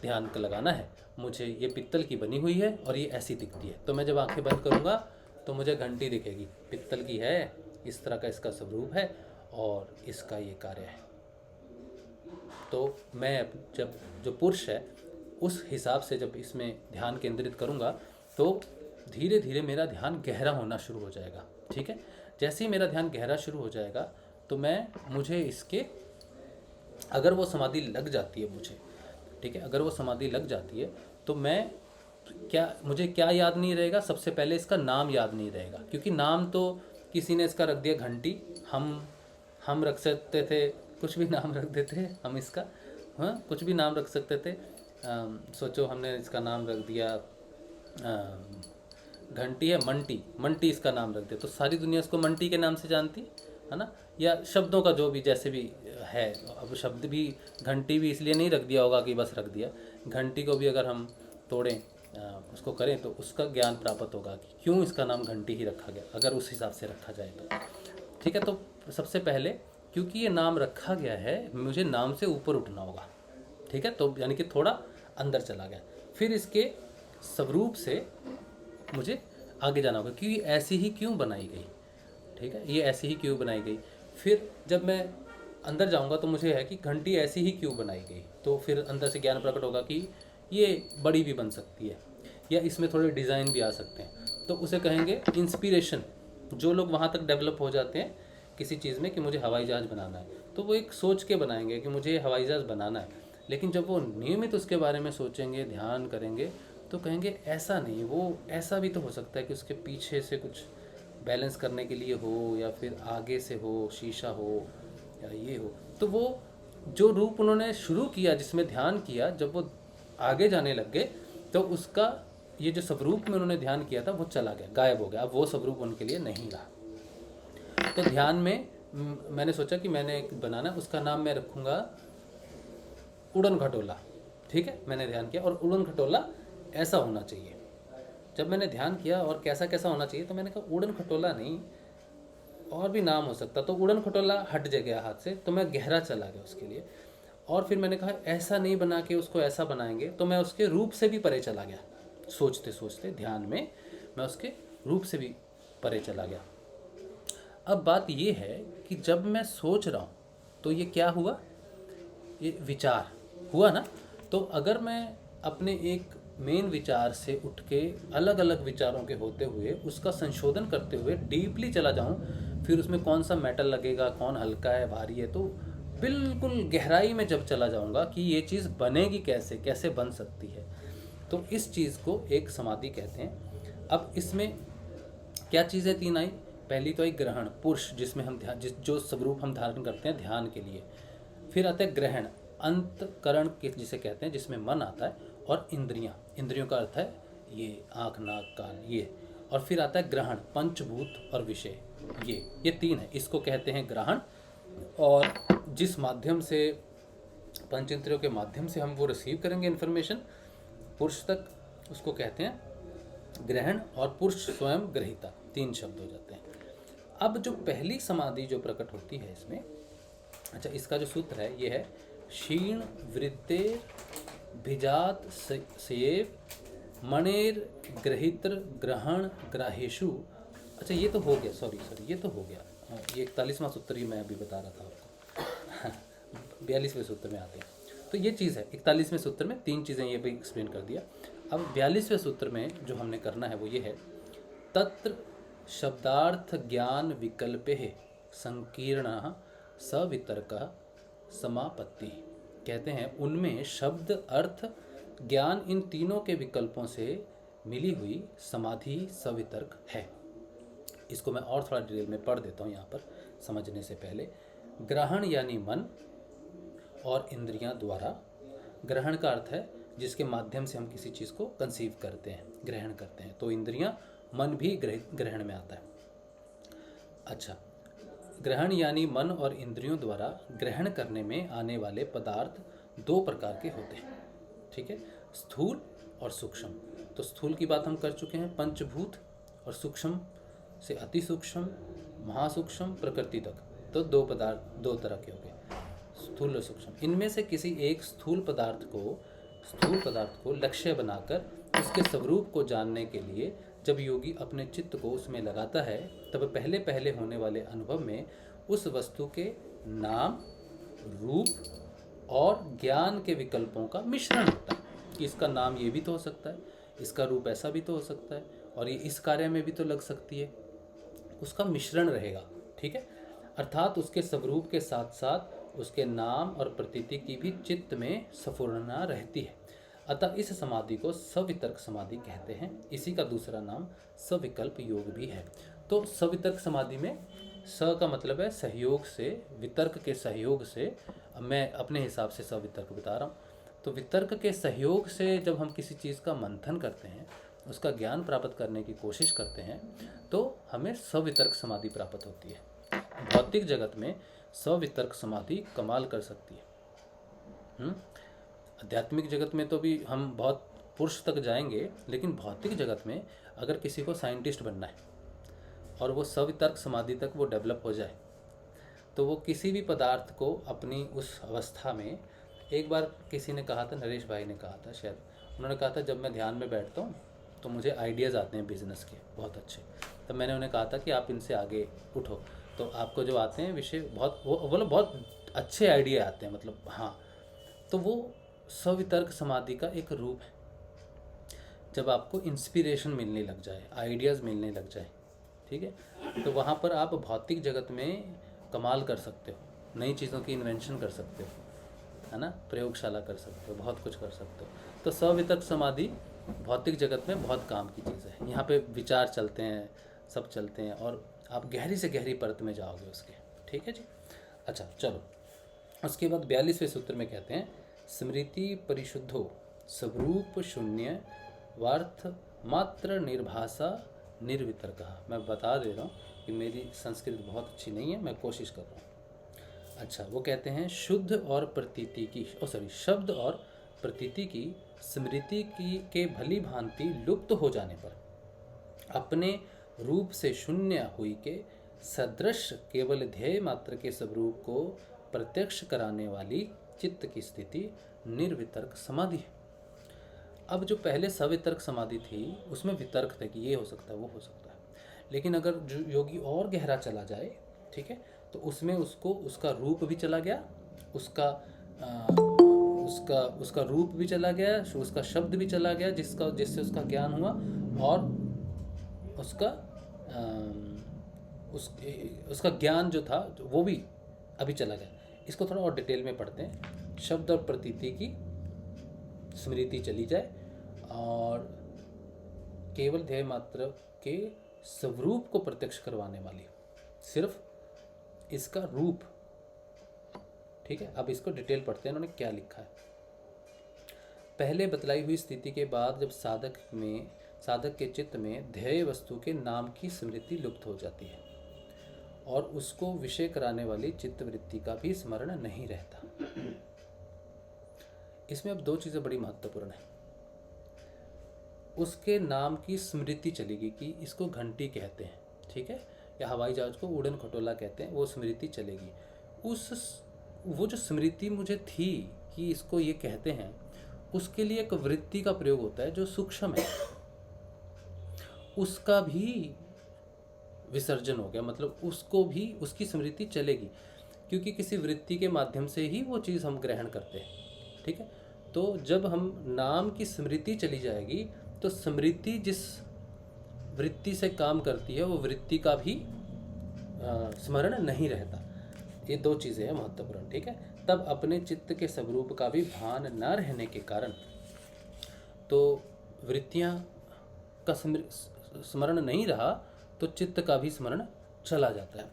ध्यान का लगाना है, मुझे ये पित्तल की बनी हुई है और ये ऐसी दिखती है। तो मैं जब आंखें बंद करूँगा तो मुझे घंटी दिखेगी, पित्तल की है, इस तरह का इसका स्वरूप है और इसका ये कार्य है। तो मैं जब जो पुरुष है उस हिसाब से जब इसमें ध्यान केंद्रित करूँगा, तो धीरे धीरे मेरा ध्यान गहरा होना शुरू हो जाएगा, ठीक है। जैसे ही मेरा ध्यान गहरा शुरू हो जाएगा, तो मुझे इसके अगर वो समाधि लग जाती है मुझे, ठीक है, अगर वो समाधि लग जाती है तो मुझे क्या याद नहीं रहेगा? सबसे पहले इसका नाम याद नहीं रहेगा, क्योंकि नाम तो किसी ने इसका रख दिया घंटी, हम रख सकते थे, कुछ भी नाम रख देते हम इसका, हाँ कुछ भी नाम रख सकते थे। सोचो हमने इसका नाम रख दिया घंटी है, मंटी इसका नाम रख दिया, तो सारी दुनिया इसको मंटी के नाम से जानती है ना। या शब्दों का जो भी जैसे भी है, अब शब्द भी घंटी भी इसलिए नहीं रख दिया होगा कि बस रख दिया, घंटी को भी अगर हम तोड़ें उसको करें तो उसका ज्ञान प्राप्त होगा कि क्यों इसका नाम घंटी ही रखा गया, अगर उस हिसाब से रखा जाए तो, ठीक है। तो सबसे पहले क्योंकि ये नाम रखा गया है, मुझे नाम से ऊपर उठना होगा, ठीक है, तो यानी कि थोड़ा अंदर चला गया, फिर इसके स्वरूप से मुझे आगे जाना होगा कि ऐसी ही क्यों बनाई गई, ठीक है, ये ऐसी ही क्यों बनाई गई। फिर जब मैं अंदर जाऊंगा तो मुझे है कि घंटी ऐसी ही क्यों बनाई गई, तो फिर अंदर से ज्ञान प्रकट होगा कि ये बड़ी भी बन सकती है या इसमें थोड़े डिज़ाइन भी आ सकते हैं, तो उसे कहेंगे इंस्पिरेशन। जो लोग वहाँ तक डेवलप हो जाते हैं किसी चीज़ में कि मुझे हवाई जहाज़ बनाना है, तो वो एक सोच के बनाएंगे कि मुझे हवाई जहाज़ बनाना है, लेकिन जब वो नियमित उसके बारे में सोचेंगे, ध्यान करेंगे, तो कहेंगे ऐसा नहीं, वो ऐसा भी तो हो सकता है कि उसके पीछे से कुछ बैलेंस करने के लिए हो, या फिर आगे से हो, शीशा हो, या ये हो। तो वो जो रूप उन्होंने शुरू किया, जिसमें ध्यान किया, जब वो आगे जाने लग गए तो उसका ये जो स्वरूप में उन्होंने ध्यान किया था वो चला गया, गायब हो गया, अब वो स्वरूप उनके लिए नहीं रहा। तो ध्यान में मैंने सोचा कि मैंने एक बनाना, उसका नाम मैं रखूँगा उड़न खटोला, ठीक है। मैंने ध्यान किया और उड़न खटोला ऐसा होना चाहिए। जब मैंने ध्यान किया और कैसा कैसा होना चाहिए, तो मैंने कहा उड़न खटोला नहीं, और भी नाम हो सकता, तो उड़न खटोला हट गया हाथ से, तो मैं गहरा चला गया उसके लिए। और फिर मैंने कहा ऐसा नहीं बना के उसको ऐसा बनाएंगे, तो मैं उसके रूप से भी परे चला गया, सोचते सोचते ध्यान में मैं उसके रूप से भी परे चला गया। अब बात ये है कि जब मैं सोच रहा हूँ तो ये क्या हुआ, ये विचार हुआ ना। तो अगर मैं अपने एक मेन विचार से उठ के अलग अलग विचारों के होते हुए उसका संशोधन करते हुए डीपली चला जाऊं, फिर उसमें कौन सा मेटल लगेगा, कौन हल्का है, भारी है, तो बिल्कुल गहराई में जब चला जाऊंगा कि ये चीज़ बनेगी कैसे, कैसे बन सकती है, तो इस चीज़ को एक समाधि कहते हैं। अब इसमें क्या चीज़ें तीन आई? पहली तो आई ग्रहण, पुरुष, जिसमें हम ध्यान, जो स्वरूप हम धारण करते हैं ध्यान के लिए। फिर आता है ग्रहण, अंतकरण के जिसे कहते हैं, जिसमें मन आता है, और इंद्रियां, इंद्रियों का अर्थ है ये आँख, नाक, कान, ये। और फिर आता है ग्रहण, पंचभूत और विषय, ये तीन है, इसको कहते हैं ग्रहण। और जिस माध्यम से, पंच इंद्रियों के माध्यम से हम वो रिसीव करेंगे इन्फॉर्मेशन पुरुष तक, उसको कहते हैं ग्रहण। और पुरुष स्वयं ग्रहिता, तीन शब्द हो जाते हैं। अब जो पहली समाधि जो प्रकट होती है इसमें, अच्छा, इसका जो सूत्र है ये है क्षीण वृत्ते भिजात सेव मणेर ग्रहित्र ग्रहण ग्राहेशु। अच्छा ये तो हो गया, सॉरी ये तो हो गया, ये 41वां सूत्र ही मैं अभी बता रहा था आपको। 42वें सूत्र में आते हैं, तो ये चीज़ है। 41वें सूत्र में तीन चीज़ें ये भी एक्सप्लेन कर दिया। अब 42वें सूत्र में जो हमने करना है वो ये है, तत्र शब्दार्थ ज्ञान विकल्पे संकीर्ण सवितर्क समापत्ति। कहते हैं उनमें शब्द, अर्थ, ज्ञान, इन तीनों के विकल्पों से मिली हुई समाधि सवितर्क है। इसको मैं और थोड़ा डिटेल में पढ़ देता हूँ यहाँ पर समझने से पहले। ग्रहण यानी मन और इंद्रियां द्वारा, ग्रहण का अर्थ है जिसके माध्यम से हम किसी चीज़ को कंसीव करते हैं, ग्रहण करते हैं, तो इंद्रियां, मन भी ग्रहण में आता है। अच्छा, ग्रहण यानी मन और इंद्रियों द्वारा ग्रहण करने में आने वाले पदार्थ दो प्रकार के होते हैं, ठीक है, स्थूल और सूक्ष्म। तो स्थूल की बात हम कर चुके हैं, पंचभूत, और सूक्ष्म से अति सूक्ष्म, महासूक्ष्म, प्रकृति तक, तो दो तरह के हो गए, स्थूल और सूक्ष्म। इनमें से किसी एक स्थूल पदार्थ को लक्ष्य बनाकर उसके स्वरूप को जानने के लिए जब योगी अपने चित्त को उसमें लगाता है, तब पहले पहले होने वाले अनुभव में उस वस्तु के नाम, रूप और ज्ञान के विकल्पों का मिश्रण होता है कि इसका नाम ये भी तो हो सकता है, इसका रूप ऐसा भी तो हो सकता है, और ये इस कार्य में भी तो लग सकती है, उसका मिश्रण रहेगा, ठीक है। अर्थात उसके स्वरूप के साथ साथ उसके नाम और प्रतीति की भी चित्त में स्फुरना रहती है। अतः इस समाधि को सवितर्क समाधि कहते हैं। इसी का दूसरा नाम सविकल्प योग भी है। तो सवितर्क समाधि में स का मतलब है सहयोग से, वितर्क के सहयोग से। मैं अपने हिसाब से सवितर्क बता रहा हूँ। तो वितर्क के सहयोग से जब हम किसी चीज़ का मंथन करते हैं, उसका ज्ञान प्राप्त करने की कोशिश करते हैं, तो हमें सवितर्क समाधि प्राप्त होती है। भौतिक जगत में सवितर्क समाधि कमाल कर सकती है। आध्यात्मिक जगत में तो भी हम बहुत पुरुष तक जाएंगे, लेकिन भौतिक जगत में अगर किसी को साइंटिस्ट बनना है और वो सवितर्क समाधि तक वो डेवलप हो जाए, तो वो किसी भी पदार्थ को अपनी उस अवस्था में, एक बार किसी ने कहा था, नरेश भाई ने कहा था शायद, उन्होंने कहा था जब मैं ध्यान में बैठता हूँ तो मुझे आइडियाज़ आते हैं बिज़नेस के बहुत अच्छे। तब मैंने उन्हें कहा था कि आप इनसे आगे उठो, तो आपको जो आते हैं विषय बहुत वो लोग बहुत अच्छे आइडिया आते हैं, मतलब हाँ। तो वो सवितर्क समाधि का एक रूप है। जब आपको इंस्पिरेशन मिलने लग जाए, आइडियाज़ मिलने लग जाए, ठीक है, तो वहाँ पर आप भौतिक जगत में कमाल कर सकते हो, नई चीज़ों की इन्वेंशन कर सकते हो, है ना, प्रयोगशाला कर सकते हो, बहुत कुछ कर सकते हो। तो सवितर्क समाधि भौतिक जगत में बहुत काम की चीज़ है। यहाँ पे विचार चलते हैं, सब चलते हैं, और आप गहरी से गहरी परत में जाओगे उसके। ठीक है जी। अच्छा चलो, उसके बाद 42वें सूत्र में कहते हैं, स्मृति परिशुद्धो स्वरूप शून्य वार्थ मात्र निर्भाषा निर्वितर्कः। मैं बता दे रहा हूँ कि मेरी संस्कृत बहुत अच्छी नहीं है, मैं कोशिश कर रहा हूँ। अच्छा, वो कहते हैं शुद्ध और प्रतीति की शब्द और प्रतीति की स्मृति की के भली भांति लुप्त हो जाने पर अपने रूप से शून्य हुई के सदृश केवल ध्येय मात्र के स्वरूप को प्रत्यक्ष कराने वाली चित्त की स्थिति निर्वितर्क समाधि है। अब जो पहले सवितर्क समाधि थी उसमें वितर्क थे कि ये हो सकता है, वो हो सकता है, लेकिन अगर जो योगी और गहरा चला जाए, ठीक है, तो उसमें उसको उसका रूप भी चला गया, उसका रूप भी चला गया, उसका शब्द भी चला गया, जिससे उसका ज्ञान हुआ, और उसका ज्ञान जो था वो भी अभी चला गया। इसको थोड़ा और डिटेल में पढ़ते हैं। शब्द और प्रतीति की स्मृति चली जाए और केवल ध्येय मात्र के स्वरूप को प्रत्यक्ष करवाने वाली, सिर्फ इसका रूप। ठीक है, अब इसको डिटेल पढ़ते हैं, उन्होंने क्या लिखा है। पहले बतलाई हुई स्थिति के बाद जब साधक के चित्त में ध्येय वस्तु के नाम की स्मृति लुप्त हो जाती है और उसको विषय कराने वाली चित्तवृत्ति का भी स्मरण नहीं रहता। इसमें अब दो चीज़ें बड़ी महत्वपूर्ण हैं। उसके नाम की स्मृति चलेगी कि इसको घंटी कहते हैं, ठीक है, या हवाई जहाज को उड़न खटोला कहते हैं, वो स्मृति चलेगी। वो जो स्मृति मुझे थी कि इसको ये कहते हैं, उसके लिए एक वृत्ति का प्रयोग होता है जो सूक्ष्म है, उसका भी विसर्जन हो गया, मतलब उसको भी उसकी स्मृति चलेगी, क्योंकि किसी वृत्ति के माध्यम से ही वो चीज़ हम ग्रहण करते हैं। ठीक है, तो जब हम नाम की स्मृति चली जाएगी तो स्मृति जिस वृत्ति से काम करती है वो वृत्ति का भी स्मरण नहीं रहता। ये दो चीज़ें हैं महत्वपूर्ण। ठीक है, तब अपने चित्त के स्वरूप का भी भान न रहने के कारण तो वृत्तियाँ का स्मरण नहीं रहा तो चित्त का भी स्मरण चला जाता है।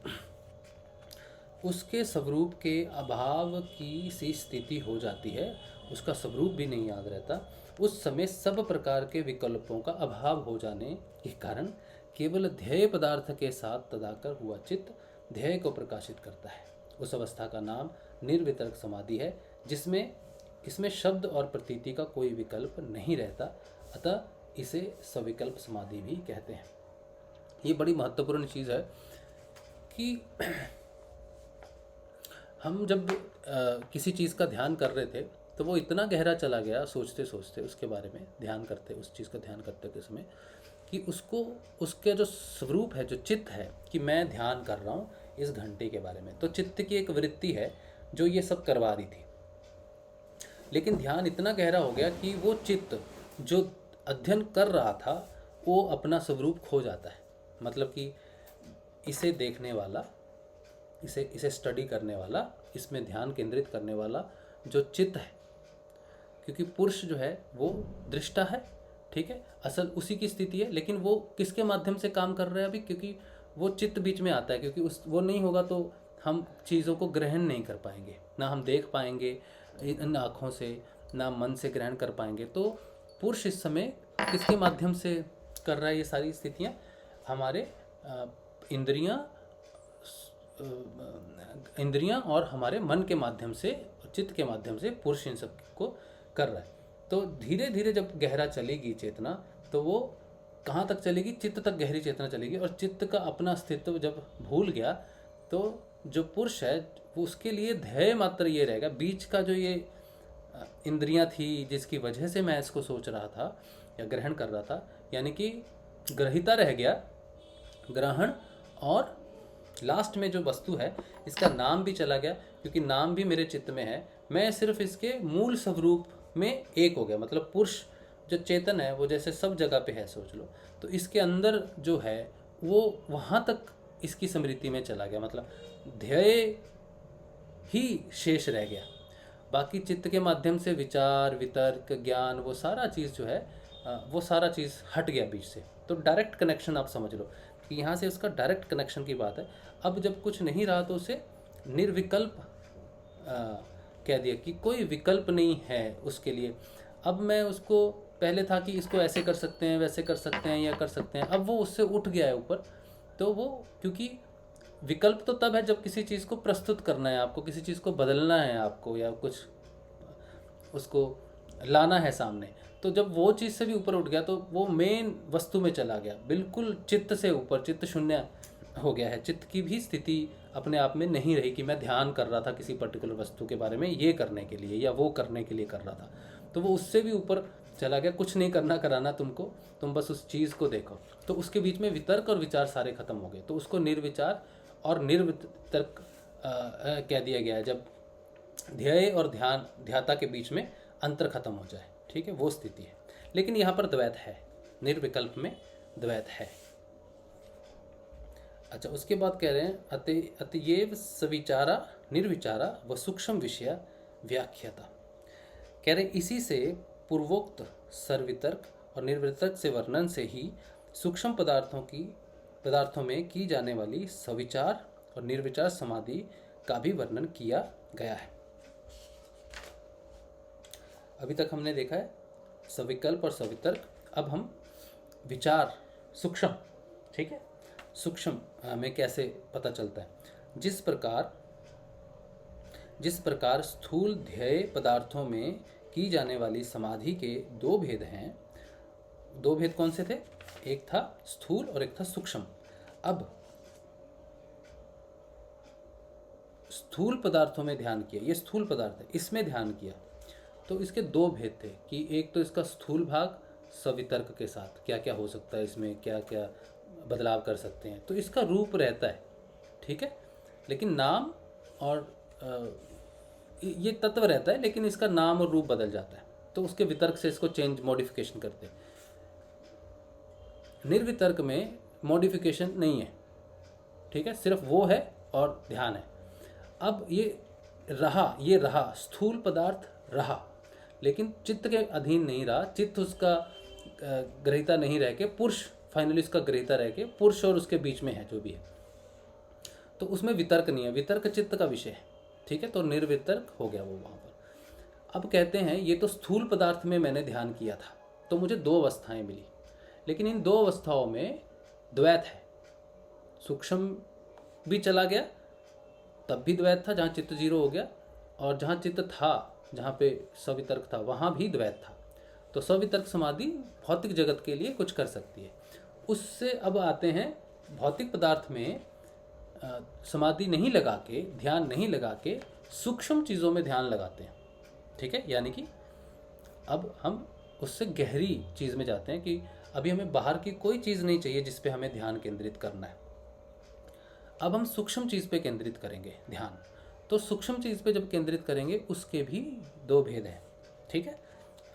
उसके स्वरूप के अभाव की सी स्थिति हो जाती है, उसका स्वरूप भी नहीं याद रहता। उस समय सब प्रकार के विकल्पों का अभाव हो जाने के कारण केवल ध्येय पदार्थ के साथ तदाकर हुआ चित्त ध्येय को प्रकाशित करता है। उस अवस्था का नाम निर्वितर्क समाधि है, इसमें शब्द और प्रतीति का कोई विकल्प नहीं रहता, अतः इसे सविकल्प समाधि भी कहते हैं। ये बड़ी महत्वपूर्ण चीज़ है कि हम जब किसी चीज़ का ध्यान कर रहे थे तो वो इतना गहरा चला गया, सोचते सोचते उसके बारे में ध्यान करते, उस चीज़ का ध्यान करते के समय, कि उसके जो स्वरूप है, जो चित्त है, कि मैं ध्यान कर रहा हूँ इस घंटे के बारे में, तो चित्त की एक वृत्ति है जो ये सब करवा रही थी। लेकिन ध्यान इतना गहरा हो गया कि वो चित्त जो अध्ययन कर रहा था वो अपना स्वरूप खो जाता है। मतलब कि इसे देखने वाला इसे स्टडी करने वाला, इसमें ध्यान केंद्रित करने वाला जो चित्त है, क्योंकि पुरुष जो है वो दृष्टा है, ठीक है, असल उसी की स्थिति है, लेकिन वो किसके माध्यम से काम कर रहा है अभी, क्योंकि वो चित्त बीच में आता है, क्योंकि वो नहीं होगा तो हम चीज़ों को ग्रहण नहीं कर पाएंगे, ना हम देख पाएंगे इन आँखों से, ना मन से ग्रहण कर पाएंगे। तो पुरुष इस समय किसके माध्यम से कर रहा है ये सारी स्थितियाँ, हमारे इंद्रियां और हमारे मन के माध्यम से, चित्त के माध्यम से पुरुष इन सब को कर रहा है। तो धीरे धीरे जब गहरा चलेगी चेतना, तो वो कहाँ तक चलेगी, चित्त तक गहरी चेतना चलेगी, और चित्त का अपना अस्तित्व जब भूल गया तो जो पुरुष है वो उसके लिए ध्येय मात्र ये रहेगा, बीच का जो ये इंद्रियां थी जिसकी वजह से मैं इसको सोच रहा था या ग्रहण कर रहा था, यानी कि ग्रहिता रह गया, ग्रहण, और लास्ट में जो वस्तु है इसका नाम भी चला गया, क्योंकि नाम भी मेरे चित्त में है, मैं सिर्फ इसके मूल स्वरूप में एक हो गया। मतलब पुरुष जो चेतन है वो जैसे सब जगह पे है सोच लो, तो इसके अंदर जो है वो वहाँ तक इसकी स्मृति में चला गया, मतलब ध्येय ही शेष रह गया। बाकी चित्त के माध्यम से विचार, वितर्क, ज्ञान, वो सारा चीज़ जो है वो सारा चीज़ हट गया बीच से। तो डायरेक्ट कनेक्शन आप समझ लो कि यहाँ से उसका डायरेक्ट कनेक्शन की बात है। अब जब कुछ नहीं रहा तो उसे निर्विकल्प कह दिया कि कोई विकल्प नहीं है उसके लिए। अब मैं उसको, पहले था कि इसको ऐसे कर सकते हैं, वैसे कर सकते हैं, या कर सकते हैं, अब वो उससे उठ गया है ऊपर। तो वो, क्योंकि विकल्प तो तब है जब किसी चीज़ को प्रस्तुत करना है आपको, किसी चीज़ को बदलना है आपको, या कुछ उसको लाना है सामने। तो जब वो चीज़ से भी ऊपर उठ गया तो वो मेन वस्तु में चला गया, बिल्कुल चित्त से ऊपर, चित्त शून्य हो गया है। चित्त की भी स्थिति अपने आप में नहीं रही कि मैं ध्यान कर रहा था किसी पर्टिकुलर वस्तु के बारे में, ये करने के लिए या वो करने के लिए कर रहा था। तो वो उससे भी ऊपर चला गया, कुछ नहीं करना कराना तुमको, तुम बस उस चीज़ को देखो। तो उसके बीच में वितर्क और विचार सारे खत्म हो गए, तो उसको निर्विचार और निर्वितर्क कह दिया गया है, जब ध्येय और ध्याता के बीच में अंतर खत्म हो जाए, ठीक है, वो स्थिति है। लेकिन यहाँ पर द्वैत है, निर्विकल्प में द्वैत है। अच्छा, उसके बाद कह रहे हैं अतएव सविचारा निर्विचारा व सूक्ष्म विषय व्याख्याता। कह रहे इसी से पूर्वोक्त सर्वितर्क और निर्वितर्क से वर्णन से ही सूक्ष्म पदार्थों में की जाने वाली सविचार और निर्विचार समाधि का भी वर्णन किया गया है। अभी तक हमने देखा है सविकल्प और सवितर्क, अब हम विचार सूक्ष्म, ठीक है, सूक्ष्म में कैसे पता चलता है। जिस प्रकार स्थूल ध्येय पदार्थों में की जाने वाली समाधि के दो भेद हैं। दो भेद कौन से थे? एक था स्थूल और एक था सूक्ष्म। अब स्थूल पदार्थों में ध्यान किया, ये स्थूल पदार्थ है, इसमें ध्यान किया तो इसके दो भेद थे कि एक तो इसका स्थूल भाग सवितर्क के साथ क्या क्या हो सकता है, इसमें क्या क्या बदलाव कर सकते हैं, तो इसका रूप रहता है, ठीक है, लेकिन नाम और ये तत्व रहता है, लेकिन इसका नाम और रूप बदल जाता है, तो उसके वितर्क से इसको चेंज मॉडिफिकेशन करते हैं। निर्वितर्क में मॉडिफिकेशन नहीं है, ठीक है, सिर्फ वो है और ध्यान है। अब ये रहा स्थूल पदार्थ रहा, लेकिन चित्त के अधीन नहीं रहा, चित्त उसका ग्रहिता नहीं रह के पुरुष फाइनली उसका ग्रहिता रह के पुरुष और उसके बीच में है जो भी है, तो उसमें वितर्क नहीं है, वितर्क चित्त का विषय है, ठीक है, तो निर्वितर्क हो गया वो वहाँ पर। अब कहते हैं ये तो स्थूल पदार्थ में मैंने ध्यान किया था तो मुझे दो अवस्थाएं मिली, लेकिन इन दो अवस्थाओं में द्वैत है। सूक्ष्म भी चला गया तब भी द्वैत था, जहाँ चित्त जीरो हो गया, और जहाँ चित्त था, जहाँ पे सवितर्क था, वहाँ भी द्वैत था। तो सवितर्क समाधि भौतिक जगत के लिए कुछ कर सकती है। उससे अब आते हैं भौतिक पदार्थ में समाधि नहीं लगा के, ध्यान नहीं लगा के, सूक्ष्म चीज़ों में ध्यान लगाते हैं, ठीक है, यानी कि अब हम उससे गहरी चीज़ में जाते हैं कि अभी हमें बाहर की कोई चीज़ नहीं चाहिए जिस पे हमें ध्यान केंद्रित करना है, अब हम सूक्ष्म चीज़ पे केंद्रित करेंगे ध्यान। तो सूक्ष्म चीज़ पे जब केंद्रित करेंगे उसके भी दो भेद हैं, ठीक है।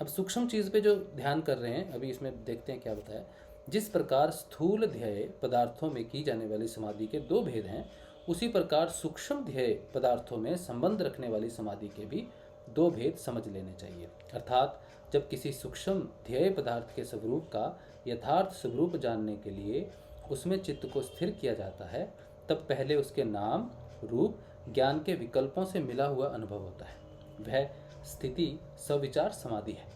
अब सूक्ष्म चीज़ पे जो ध्यान कर रहे हैं, अभी इसमें देखते हैं क्या बताया। जिस प्रकार स्थूल ध्येय पदार्थों में की जाने वाली समाधि के दो भेद हैं, उसी प्रकार सूक्ष्म ध्येय पदार्थों में संबंध रखने वाली समाधि के भी दो भेद समझ लेने चाहिए। अर्थात जब किसी सूक्ष्म ध्येय पदार्थ के स्वरूप का यथार्थ स्वरूप जानने के लिए उसमें चित्त को स्थिर किया जाता है, तब पहले उसके नाम रूप ज्ञान के विकल्पों से मिला हुआ अनुभव होता है। वह स्थिति सविचार समाधि है।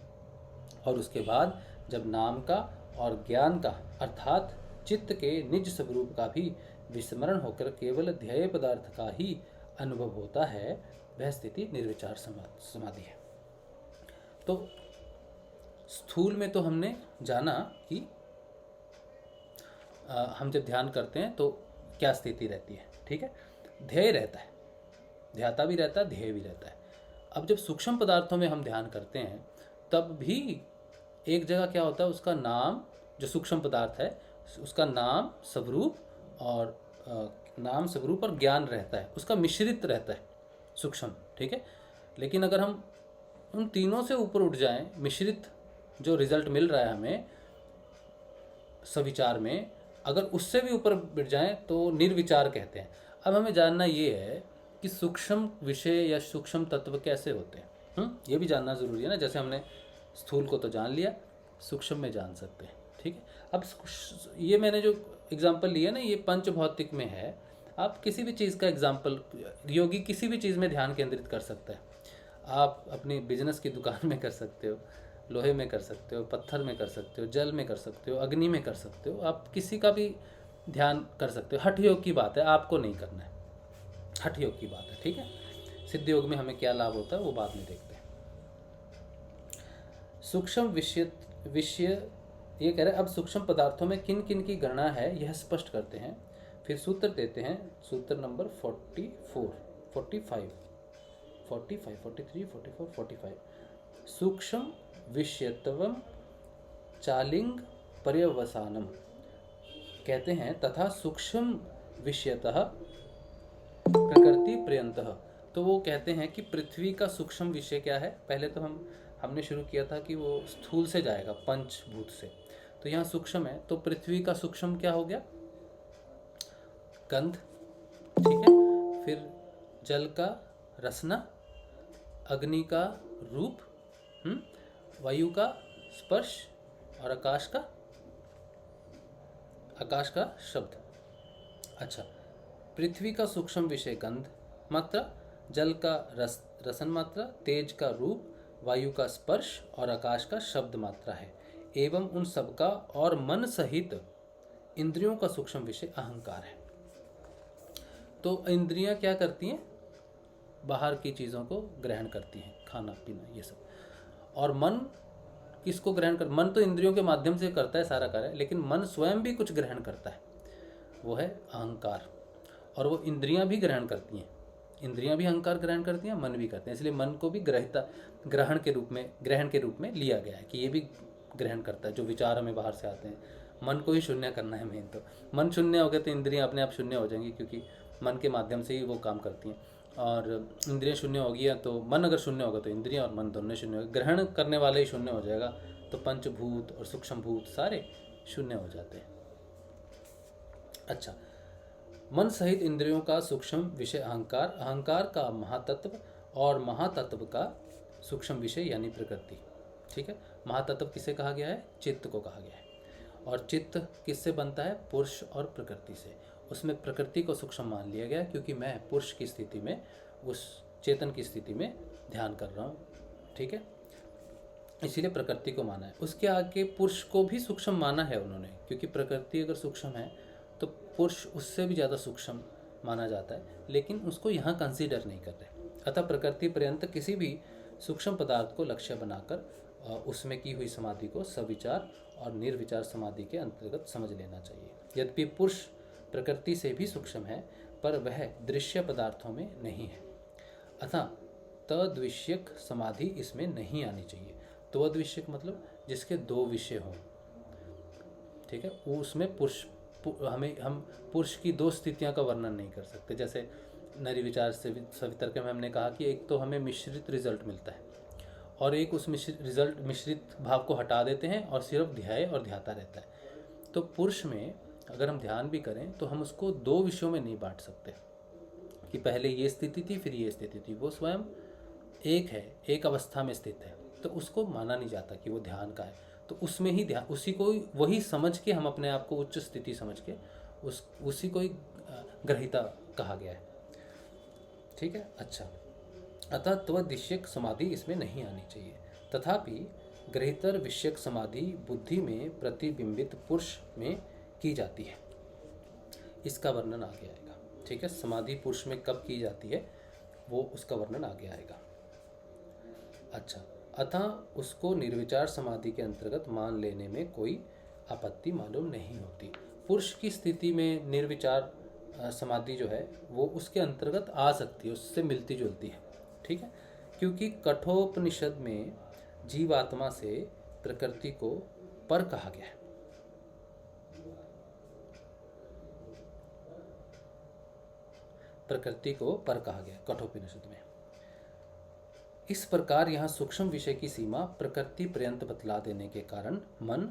और उसके बाद जब नाम का और ज्ञान का अर्थात चित्त के निज स्वरूप का भी विस्मरण होकर केवल ध्येय पदार्थ का ही अनुभव होता है, वह स्थिति निर्विचार समाधि है। तो स्थूल में तो हमने जाना कि हम जब ध्यान करते हैं तो क्या स्थिति रहती है, ठीक है। ध्येय रहता है, ध्याता भी रहता है, ध्येय भी रहता है। अब जब सूक्ष्म पदार्थों में हम ध्यान करते हैं तब भी एक जगह क्या होता है, उसका नाम, जो सूक्ष्म पदार्थ है उसका नाम स्वरूप और ज्ञान रहता है, उसका मिश्रित रहता है सूक्ष्म, ठीक है। लेकिन अगर हम उन तीनों से ऊपर उठ जाएं, मिश्रित जो रिजल्ट मिल रहा है हमें सविचार में, अगर उससे भी ऊपर बढ़ जाएं तो निर्विचार कहते हैं। अब हमें जानना ये है कि सूक्ष्म विषय या सूक्ष्म तत्व कैसे होते हैं, ये भी जानना ज़रूरी है ना। जैसे हमने स्थूल को तो जान लिया, सूक्ष्म में जान सकते हैं, ठीक है। अब ये मैंने जो एग्जाम्पल लिया ना, ये पंच भौतिक में है। आप किसी भी चीज़ का एग्जाम्पल, योगी किसी भी चीज़ में ध्यान केंद्रित कर सकता है। आप अपनी बिजनेस की दुकान में कर सकते हो, लोहे में कर सकते हो, पत्थर में कर सकते हो, जल में कर सकते हो, अग्नि में कर सकते हो, आप किसी का भी ध्यान कर सकते हो। हठ योग की बात है, आपको नहीं करना है, हठ योग की बात है, ठीक है। सिद्ध योग में हमें क्या लाभ होता है वो बाद में देखते हैं। सूक्ष्म विषय ये कह रहे हैं, अब सूक्ष्म पदार्थों में किन किन की गणना है यह स्पष्ट करते हैं। फिर सूत्र देते हैं, सूत्र नंबर 44 सूक्ष्म विषयत्वम चालिंग पर्यवसानम कहते हैं, तथा सूक्ष्म विषयतः प्रकृति पर्यंतः। तो वो कहते हैं कि पृथ्वी का सूक्ष्म विषय क्या है। पहले तो हमने शुरू किया था कि वो स्थूल से जाएगा, पंचभूत से, तो यहाँ सूक्ष्म है। तो पृथ्वी का सूक्ष्म क्या हो गया, गंध, ठीक है। फिर जल का रसना, अग्नि का रूप, वायु का स्पर्श और आकाश का शब्द। अच्छा, पृथ्वी का सूक्ष्म विषय गंध मात्रा, जल का रसन मात्रा, तेज का रूप, वायु का स्पर्श और आकाश का शब्द मात्रा है। एवं उन सबका और मन सहित इंद्रियों का सूक्ष्म विषय अहंकार है। तो इंद्रियां क्या करती हैं, बाहर की चीज़ों को ग्रहण करती हैं, खाना पीना ये सब। और मन किसको ग्रहण कर, मन तो इंद्रियों के माध्यम से करता है सारा कार्य, लेकिन मन स्वयं भी कुछ ग्रहण करता है, वो है अहंकार। और वो इंद्रियां भी ग्रहण करती हैं, इंद्रियां भी अहंकार ग्रहण करती हैं, मन भी करते हैं। इसलिए मन को भी ग्रहण के रूप में लिया गया है कि ये भी ग्रहण करता है। जो विचार हमें बाहर से आते हैं, मन को ही शून्य करना है मेन। तो मन शून्य हो गए तो इंद्रियां अपने आप शून्य हो जाएंगी, क्योंकि मन के माध्यम से ही वो काम करती हैं। और इंद्रियां शून्य हो गई तो मन अगर शून्य होगा तो इंद्रियां और मन दोनों शून्य हो गए, ग्रहण करने वाले ही शून्य हो जाएगा। तो पंचभूत और सूक्ष्म भूत सारे शून्य हो जाते हैं। अच्छा, मन सहित इंद्रियों का सूक्ष्म विषय अहंकार, अहंकार का महातत्व और महातत्व का सूक्ष्म विषय यानी प्रकृति, ठीक है। महातत्व किसे कहा गया है, चित्त को कहा गया है। और चित्त किससे बनता है, पुरुष और प्रकृति से। उसमें प्रकृति को सूक्ष्म मान लिया गया, क्योंकि मैं पुरुष की स्थिति में, उस चेतन की स्थिति में ध्यान कर रहा हूँ, ठीक है। इसीलिए प्रकृति को माना है। उसके आगे पुरुष को भी सूक्ष्म माना है उन्होंने, क्योंकि प्रकृति अगर सूक्ष्म है तो पुरुष उससे भी ज़्यादा सूक्ष्म माना जाता है, लेकिन उसको यहाँ कंसीडर नहीं कर रहे। अतः प्रकृति पर्यंत किसी भी सूक्ष्म पदार्थ को लक्ष्य बनाकर उसमें की हुई समाधि को सविचार और निर्विचार समाधि के अंतर्गत समझ लेना चाहिए। यद्यपि पुरुष प्रकृति से भी सूक्ष्म है, पर वह दृश्य पदार्थों में नहीं है, अतः तद्विषयक समाधि इसमें नहीं आनी चाहिए। तद्विषयक मतलब जिसके दो विषय हों, ठीक है। उसमें हम पुरुष की दो स्थितियों का वर्णन नहीं कर सकते। जैसे निर्विचार से सवितर्क में हमने कहा कि एक तो हमें मिश्रित रिजल्ट मिलता है, और एक उस मिश्रित भाव को हटा देते हैं और सिर्फ ध्याय और ध्याता रहता है। तो पुरुष में अगर हम ध्यान भी करें तो हम उसको दो विषयों में नहीं बांट सकते, कि पहले ये स्थिति थी फिर ये स्थिति थी, वो स्वयं एक है, एक अवस्था में स्थित है, तो उसको माना नहीं जाता कि वो ध्यान का है। तो उसमें ही ध्यान, उसी को वही समझ के हम अपने आप को उच्च स्थिति समझ के उसी को ही ग्रहिता कहा गया है। ठीक है। अच्छा, अतः त्वदिश्यक समाधि इसमें नहीं आनी चाहिए। तथापि ग्रहितर विषयक समाधि बुद्धि में प्रतिबिंबित पुरुष में की जाती है, इसका वर्णन आगे आएगा। ठीक है, समाधि पुरुष में कब की जाती है वो उसका वर्णन आगे आएगा। अच्छा, अतः उसको निर्विचार समाधि के अंतर्गत मान लेने में कोई आपत्ति मालूम नहीं होती। पुरुष की स्थिति में निर्विचार समाधि जो है वो उसके अंतर्गत आ सकती है, उससे मिलती जुलती है। ठीक है, क्योंकि कठोपनिषद में जीवात्मा से प्रकृति को पर कहा गया है। प्रकृति को पर कहा गया कठोपनिषद में। इस प्रकार यहाँ सूक्ष्म विषय की सीमा प्रकृति पर्यंत बतला देने के कारण मन,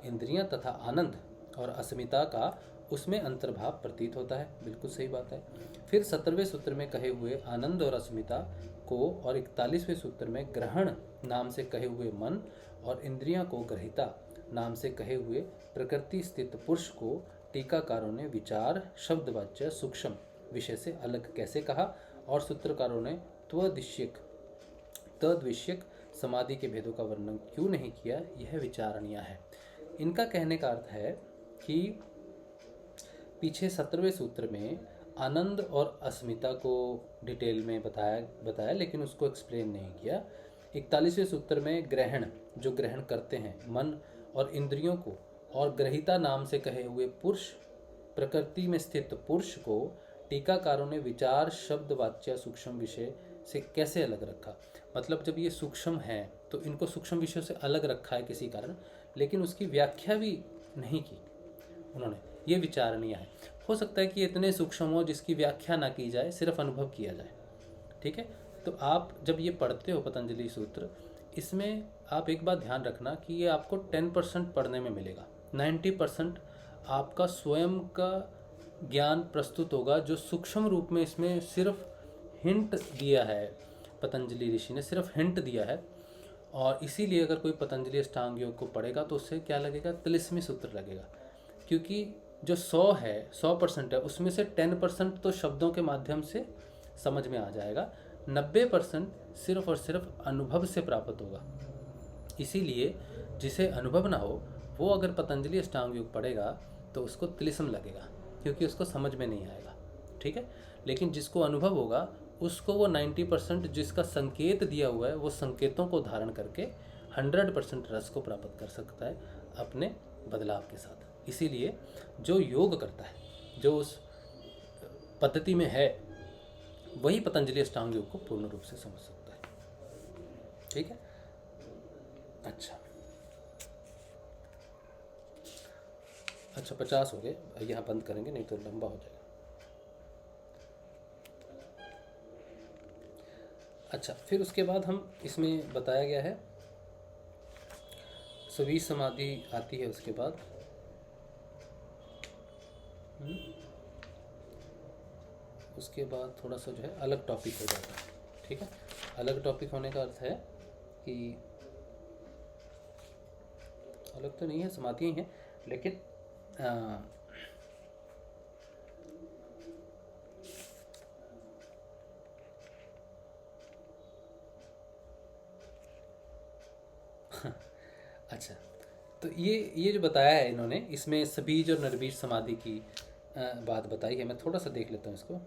इंद्रियां तथा आनंद और अस्मिता का उसमें अंतर्भाव प्रतीत होता है। बिल्कुल सही बात है। फिर 17वें सूत्र में कहे हुए आनंद और अस्मिता को और 41वें सूत्र में ग्रहण नाम से कहे हुए मन और इंद्रियां को ग्रहिता नाम से कहे हुए प्रकृति स्थित पुरुष को टीकाकारों ने विचार शब्दवाच्य सूक्ष्म विषय से अलग कैसे कहा और सूत्रकारों ने तद्विषयक समाधि के भेदों का वर्णन क्यों नहीं किया, यह विचारणीय है। इनका कहने का अर्थ है कि पीछे 17वें सूत्र में आनंद और अस्मिता को डिटेल में बताया लेकिन उसको एक्सप्लेन नहीं किया। 41वें सूत्र में ग्रहण, जो ग्रहण करते हैं मन और इंद्रियों को, और ग्रहिता नाम से कहे हुए पुरुष, प्रकृति में स्थित पुरुष को टीकाकारों ने विचार शब्द वाच्य सूक्ष्म विषय से कैसे अलग रखा। मतलब जब ये सूक्ष्म है तो इनको सूक्ष्म विषयों से अलग रखा है किसी कारण, लेकिन उसकी व्याख्या भी नहीं की उन्होंने, ये विचारणीय है। हो सकता है कि इतने सूक्ष्म हो जिसकी व्याख्या ना की जाए, सिर्फ अनुभव किया जाए। ठीक है, तो आप जब ये पढ़ते हो पतंजलि सूत्र, इसमें आप एक बात ध्यान रखना कि ये आपको 10% पढ़ने में मिलेगा, 90% आपका स्वयं का ज्ञान प्रस्तुत होगा, जो सूक्ष्म रूप में इसमें सिर्फ हिंट दिया है। पतंजलि ऋषि ने सिर्फ हिंट दिया है, और इसीलिए अगर कोई पतंजलि अष्टांग योग को पढ़ेगा तो उससे क्या लगेगा, तिलिस्मी सूत्र लगेगा। क्योंकि जो 100% है उसमें से 10% तो शब्दों के माध्यम से समझ में आ जाएगा, 90% सिर्फ और सिर्फ अनुभव से प्राप्त होगा। इसीलिए जिसे अनुभव ना हो वो अगर पतंजलि अष्टांग योग पढ़ेगा तो उसको तिलिस्म लगेगा, क्योंकि उसको समझ में नहीं आएगा। ठीक है, लेकिन जिसको अनुभव होगा उसको वो 90% जिसका संकेत दिया हुआ है वो संकेतों को धारण करके 100% रस को प्राप्त कर सकता है अपने बदलाव के साथ। इसीलिए जो योग करता है, जो उस पद्धति में है, वही पतंजलि अष्टांग योग को पूर्ण रूप से समझ सकता है। ठीक है, अच्छा 50 हो गए, यहाँ बंद करेंगे नहीं तो लंबा हो जाएगा। अच्छा, फिर उसके बाद हम इसमें बताया गया है सभी समाधि आती है। उसके बाद थोड़ा सा जो है अलग टॉपिक हो जाता है। ठीक है, अलग टॉपिक होने का अर्थ है कि अलग तो नहीं है, समाधि ही है, लेकिन अच्छा, तो ये जो बताया है इन्होंने, इसमें सबीज और निर्बीज समाधि की बात बताई है। मैं थोड़ा सा देख लेता हूँ इसको।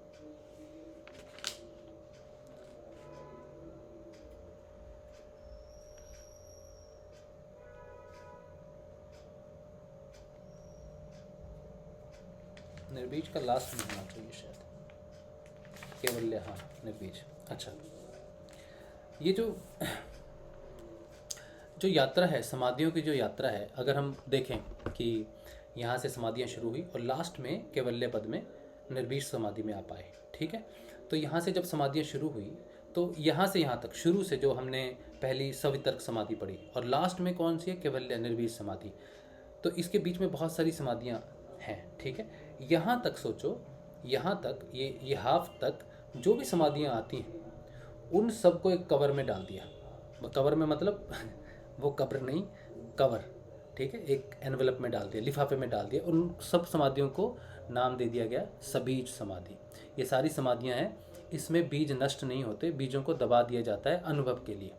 निर्बीज का लास्ट में होना चाहिए शायद, केवल्य, हाँ निर्बीज। अच्छा, ये जो यात्रा है, समाधियों की जो यात्रा है, अगर हम देखें कि यहाँ से समाधियाँ शुरू हुई और लास्ट में केवल्य पद में निर्बीज समाधि में आ पाए। ठीक है, तो यहाँ से जब समाधियाँ शुरू हुई तो यहाँ से यहाँ तक, शुरू से जो हमने पहली सवितर्क समाधि पढ़ी और लास्ट में कौन सी है, केवल्य निर्बीज समाधि, तो इसके बीच में बहुत सारी समाधियाँ हैं। ठीक है, यहाँ तक सोचो, यहाँ तक ये हाफ तक जो भी समाधियाँ आती हैं उन सबको एक कवर में डाल दिया। कवर में मतलब वो कब्र नहीं, कवर, ठीक है, एक एनवेलप में डाल दिया, लिफाफे में डाल दिया। उन सब समाधियों को नाम दे दिया गया सबीज समाधि। ये सारी समाधियाँ हैं, इसमें बीज नष्ट नहीं होते, बीजों को दबा दिया जाता है अनुभव के लिए,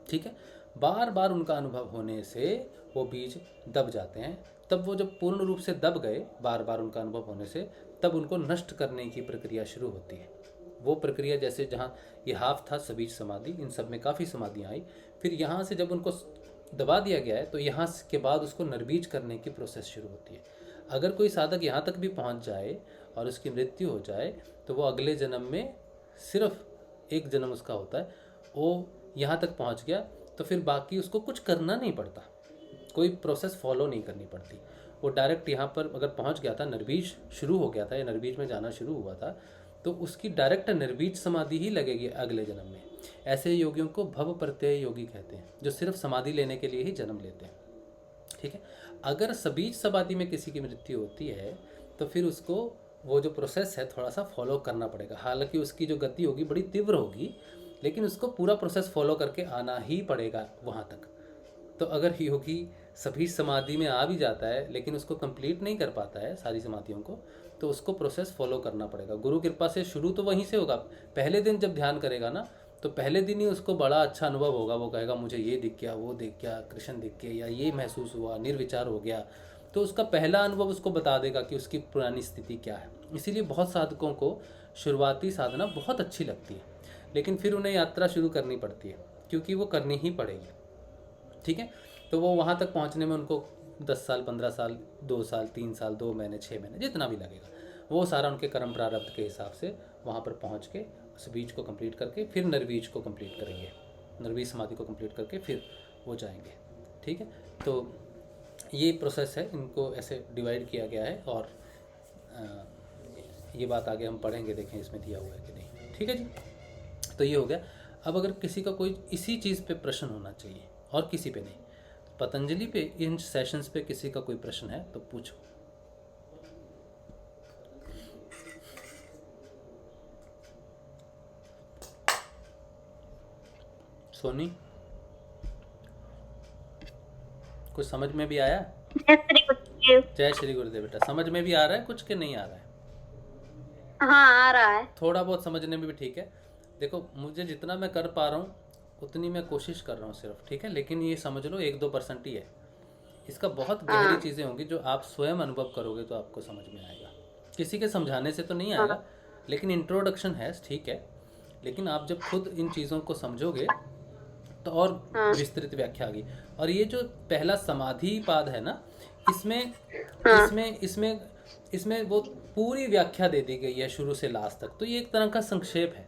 ठीक है। बार बार उनका अनुभव होने से वो बीज दब जाते हैं। तब वो जब पूर्ण रूप से दब गए, बार बार उनका अनुभव होने से, तब उनको नष्ट करने की प्रक्रिया शुरू होती है। वो प्रक्रिया जैसे जहाँ ये हाफ था सबीज समाधि, इन सब में काफ़ी समाधियाँ आई। फिर यहाँ से जब उनको दबा दिया गया है तो यहाँ के बाद उसको निर्बीज करने की प्रोसेस शुरू होती है। अगर कोई साधक यहाँ तक भी पहुँच जाए और उसकी मृत्यु हो जाए तो वो अगले जन्म में, सिर्फ एक जन्म उसका होता है, वो यहाँ तक पहुँच गया तो फिर बाकी उसको कुछ करना नहीं पड़ता, कोई प्रोसेस फॉलो नहीं करनी पड़ती। वो डायरेक्ट यहाँ पर अगर पहुँच गया था, निर्बीज शुरू हो गया था या निर्बीज में जाना शुरू हुआ था, तो उसकी डायरेक्ट निर्बीज समाधि ही लगेगी अगले जन्म में। ऐसे योगियों को भव प्रत्यय योगी कहते हैं, जो सिर्फ समाधि लेने के लिए ही जन्म लेते हैं, ठीक है। अगर सबीज समाधि में किसी की मृत्यु होती है तो फिर उसको वो जो प्रोसेस है थोड़ा सा फॉलो करना पड़ेगा। हालांकि उसकी जो गति होगी बड़ी तीव्र होगी, लेकिन उसको पूरा प्रोसेस फॉलो करके आना ही पड़ेगा वहाँ तक। तो अगर योगी सभी समाधि में आ भी जाता है लेकिन उसको कंप्लीट नहीं कर पाता है सारी समाधियों को, तो उसको प्रोसेस फॉलो करना पड़ेगा। गुरु कृपा से शुरू तो वहीं से होगा। पहले दिन जब ध्यान करेगा ना, तो पहले दिन ही उसको बड़ा अच्छा अनुभव होगा। वो कहेगा मुझे ये दिख गया, वो दिख गया, कृष्ण दिख गया, या ये महसूस हुआ, निर्विचार हो गया। तो उसका पहला अनुभव उसको बता देगा कि उसकी पुरानी स्थिति क्या है। इसीलिए बहुत साधकों को शुरुआती साधना बहुत अच्छी लगती है, लेकिन फिर उन्हें यात्रा शुरू करनी पड़ती है, क्योंकि वो करनी ही पड़ेगी, ठीक है। तो वो वहाँ तक पहुँचने में उनको 10 साल, 15 साल, 2 साल, 3 साल, 2 महीने, 6 महीने, जितना भी लगेगा, वो सारा उनके कर्म प्रारब्ध के हिसाब से वहाँ पर पहुँच के उस बीज को कंप्लीट करके फिर निर्बीज को कंप्लीट करेंगे, निर्बीज समाधि को कंप्लीट करके फिर वो जाएंगे, ठीक है। तो ये प्रोसेस है, इनको ऐसे डिवाइड किया गया है। और ये बात आगे हम पढ़ेंगे, देखें इसमें दिया हुआ है कि नहीं, ठीक है जी। तो ये हो गया। अब अगर किसी का कोई इसी चीज़ पे प्रश्न होना चाहिए और किसी पे नहीं, पतंजलि पे इन सेशंस पे किसी का कोई प्रश्न है तो पूछो। सोनी, कुछ समझ में भी आया? जय श्री गुरुदेव। जय श्री गुरुदेव। बेटा समझ में भी आ रहा है कुछ के नहीं आ रहा है? हाँ, आ रहा है। थोड़ा बहुत समझने में भी ठीक है। देखो, मुझे जितना मैं कर पा रहा हूँ उतनी मैं कोशिश कर रहा हूँ सिर्फ, ठीक है। लेकिन ये समझ लो 1-2% ही है, इसका बहुत गहरी चीज़ें होंगी जो आप स्वयं अनुभव करोगे तो आपको समझ में आएगा। किसी के समझाने से तो नहीं आएगा, लेकिन इंट्रोडक्शन है, ठीक है। लेकिन आप जब खुद इन चीज़ों को समझोगे तो और विस्तृत व्याख्या आ गई। और ये जो पहला समाधि पाद है ना, इसमें इसमें इसमें इसमें वो पूरी व्याख्या दे दी गई है शुरू से लास्ट तक। तो ये एक तरह का संक्षेप है,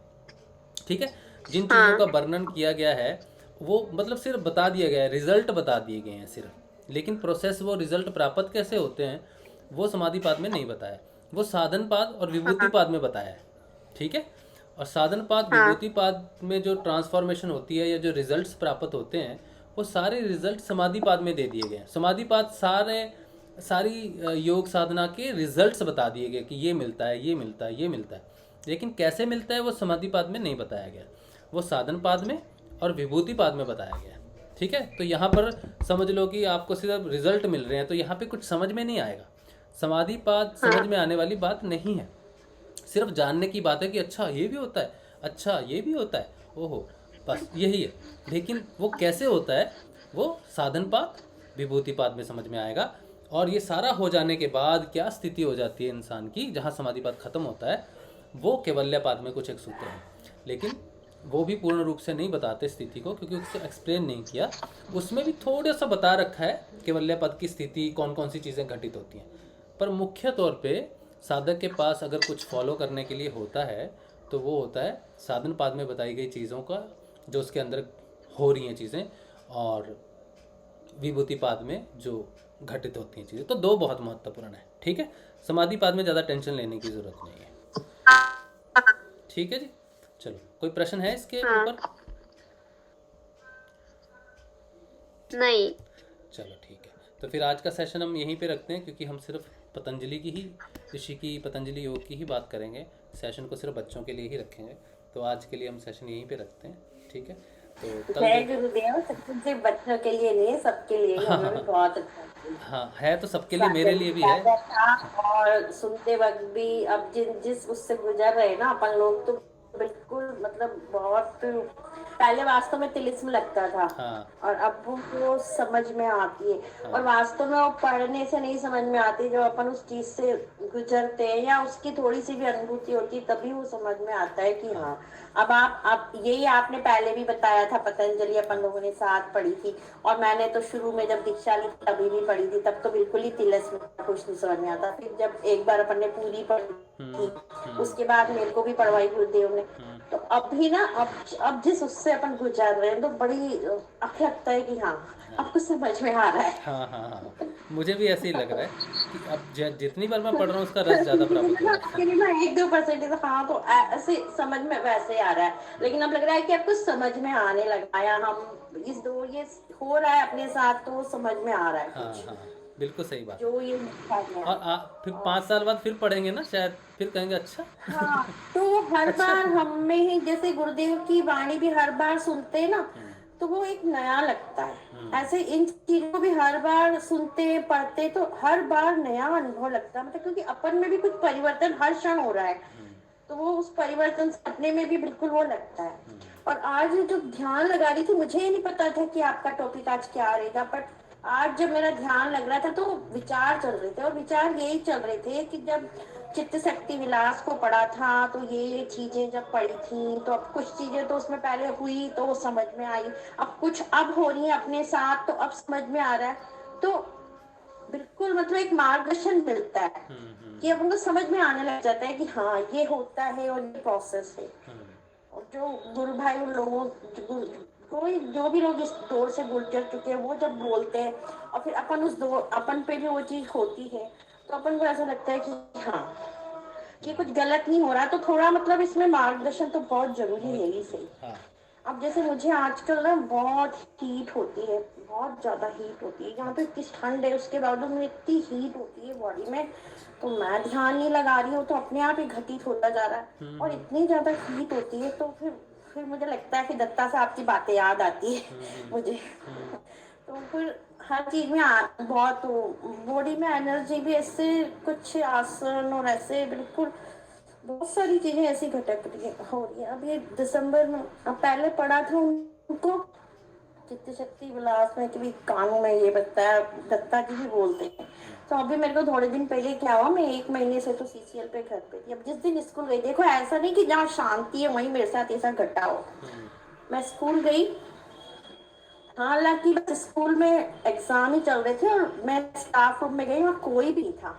ठीक है। जिन चीज़ों का वर्णन किया गया है वो मतलब सिर्फ बता दिया गया है, रिजल्ट बता दिए गए हैं सिर्फ, लेकिन प्रोसेस, वो रिजल्ट प्राप्त कैसे होते हैं वो समाधि पाद में नहीं बताया, वो साधन पाद और विभूति पाद में बताया है, ठीक है। और साधन पाद, विभूति पाद में जो ट्रांसफॉर्मेशन होती है या जो रिजल्ट्स प्राप्त होते हैं वो सारे रिजल्ट समाधि पाद में दे दिए गए हैं। समाधि पाद सारी योग साधना के रिजल्ट्स बता दिए गए कि ये मिलता है, ये मिलता है, ये मिलता है। लेकिन कैसे मिलता है वो समाधि पाद में नहीं बताया गया, वो साधन पाद में और विभूति पाद में बताया गया, ठीक है। तो यहाँ पर समझ लो कि आपको सिर्फ रिजल्ट मिल रहे हैं, तो यहाँ पे कुछ समझ में नहीं आएगा। समाधि पाद समझ में आने वाली बात नहीं है, सिर्फ जानने की बात है कि अच्छा ये भी होता है, अच्छा ये भी होता है, ओहो, बस यही है। लेकिन वो कैसे होता है वो साधन पाद, विभूति पाद में समझ में आएगा। और ये सारा हो जाने के बाद क्या स्थिति हो जाती है इंसान की, जहाँ समाधि पाद खत्म होता है, वो केवल्य पाद में कुछ एक सूत्र है, लेकिन वो भी पूर्ण रूप से नहीं बताते स्थिति को, क्योंकि उससे एक्सप्लेन नहीं किया। उसमें भी थोड़ा सा बता रखा है केवल्य पद की स्थिति, कौन कौन सी चीज़ें घटित होती हैं। पर मुख्य तौर पे साधक के पास अगर कुछ फॉलो करने के लिए होता है तो वो होता है साधन पाद में बताई गई चीज़ों का, जो उसके अंदर हो रही हैं चीज़ें, और विभूति पाद में जो घटित होती हैं चीज़ें। तो दो बहुत महत्वपूर्ण है, ठीक है। समाधि पाद में ज़्यादा टेंशन लेने की ज़रूरत नहीं है, ठीक है जी। चलो, कोई प्रश्न है इसके ऊपर? नहीं। चलो ठीक है। तो फिर आज का सेशन हम यहीं पे रखते हैं, क्योंकि हम सिर्फ पतंजलि की ही, ऋषि की पतंजलि योग की ही बात करेंगे। सेशन को सिर्फ बच्चों के लिए ही रखेंगे। तो आज के लिए हम सेशन यहीं पे रखते हैं, ठीक है। तो कल जय गुरुदेव। सब कुछ सिर्फ बच्चों के लिए नहीं है, सबके लिए ही। हमें भी बहुत अच्छा लगा। हाँ, है तो सबके लिए, मेरे लिए भी है। सागर था, और सुनते वक्त भी अब जिस उससे गुजर रहे हैं ना अपन लोग, तो बिल्कुल मतलब बहुत पहले वास्तव में तिलिस्म लगता था, हाँ और अब वो समझ में आती है। और वास्तव में वो पढ़ने से नहीं समझ में आती, जब अपन उस चीज से गुजरते हैं या उसकी थोड़ी सी भी अनुभूति होती है, तभी वो समझ में आता है कि हाँ। अब यही आपने पहले भी बताया था, पतंजलि अपन लोगों ने साथ पढ़ी थी, और मैंने तो शुरू में जब दीक्षा ली तभी भी पढ़ी थी, तब तो बिल्कुल ही तिलिस्म कुछ नहीं समझ में आता। फिर जब एक बार अपन ने पूरी पढ़ी थी, उसके बाद मेरे को भी पढ़वाई गुरुदेव ने। तो अभी ना अब जिस उससे अपन गुजर रहे हैं, तो बड़ी अब लगता है कि हाँ अब कुछ समझ में आ रहा है। हाँ हाँ हाँ, मुझे भी ऐसे ही लग रहा है कि अब जितनी बार मैं पढ़ रहा हूँ उसका रस ज़्यादा प्राप्त हो रहा है। ना 1-2% हाँ, तो ऐसे समझ में वैसे आ रहा है, लेकिन अब लग रहा है कि अब कुछ समझ में आने लगा है। हम ये हो रहा है अपने साथ, तो समझ में आ रहा है हाँ कुछ हाँ, बिल्कुल सही बात। जो ये और फिर 5 साल बाद फिर पढ़ेंगे ना शायद, फिर कहेंगे अच्छा। हाँ, तो हर बार हम में ही, जैसे गुरुदेव की वाणी भी हर बार सुनते हैं ना, तो वो एक नया लगता है। ऐसे इन चीजों को भी हर बार सुनते पढ़ते तो हर बार नया अनुभव लगता है, मतलब क्योंकि अपन में भी कुछ परिवर्तन हर क्षण हो रहा है, तो वो उस परिवर्तन से अपने में भी बिल्कुल वो लगता है। और आज जो ध्यान लगा रही थी, मुझे नहीं पता था कि आपका टॉपिक आज क्या रहेगा, बट आज जब मेरा ध्यान लग रहा था तो विचार चल रहे थे, और विचार यही चल रहे थे कि जब चित्त शक्ति विलास को पढ़ा था, तो ये चीजें जब पढ़ी थी, तो अब कुछ चीजें तो उसमें पहले हुई तो वो समझ में आई, अब कुछ अब हो रही है अपने साथ, तो अब समझ में आ रहा है। तो बिल्कुल मतलब एक मार्गदर्शन मिलता है कि अब उनको समझ में आने लग जाता है कि हाँ ये होता है और ये प्रोसेस है। और जो गुरु भाई उन लोगों कोई जो भी लोग इस दौर से गुजर चुके हैं, वो जब बोलते हैं और फिर अपन पे भी वो चीज होती है, तो अपन को ऐसा लगता है कि हाँ कि कुछ गलत नहीं हो रहा, तो थोड़ा मतलब इसमें मार्गदर्शन तो बहुत जरूरी है ही सही। हाँ अब जैसे मुझे आजकल ना बहुत हीट होती है, बहुत ज्यादा हीट होती है, यहाँ पे इतनी ठंड है, उसके बावजूद में इतनी हीट होती है बॉडी में, तो मैं ध्यान नहीं लगा रही हूँ, तो अपने आप ही घटित होता जा रहा है। और इतनी ज्यादा हीट होती है, तो फिर मुझे लगता है कि दत्ता साहब की बातें याद आती है मुझे। तो फिर हर चीज में बहुत बॉडी में एनर्जी भी, ऐसे कुछ आसन और ऐसे बिल्कुल बहुत सारी चीजें ऐसी घटक हो रही है। अब ये दिसंबर में, अब पहले पढ़ा था उनको चित्त शक्ति विलास में, कि कानों में ये बताया, दत्ता जी भी बोलते हैं। तो अभी मेरे को थोड़े दिन पहले क्या हुआ, मैं 1 महीने से तो सीसीएल पे घर पे थी। अब जिस दिन स्कूल गई, देखो ऐसा नहीं कि जहाँ शांति है वहीं मेरे साथ ऐसा घटा हो। मैं स्कूल गई, हालांकि बस स्कूल में एग्जाम ही चल रहे थे, और मैं स्टाफ रूम में गई, वहाँ कोई भी नहीं था।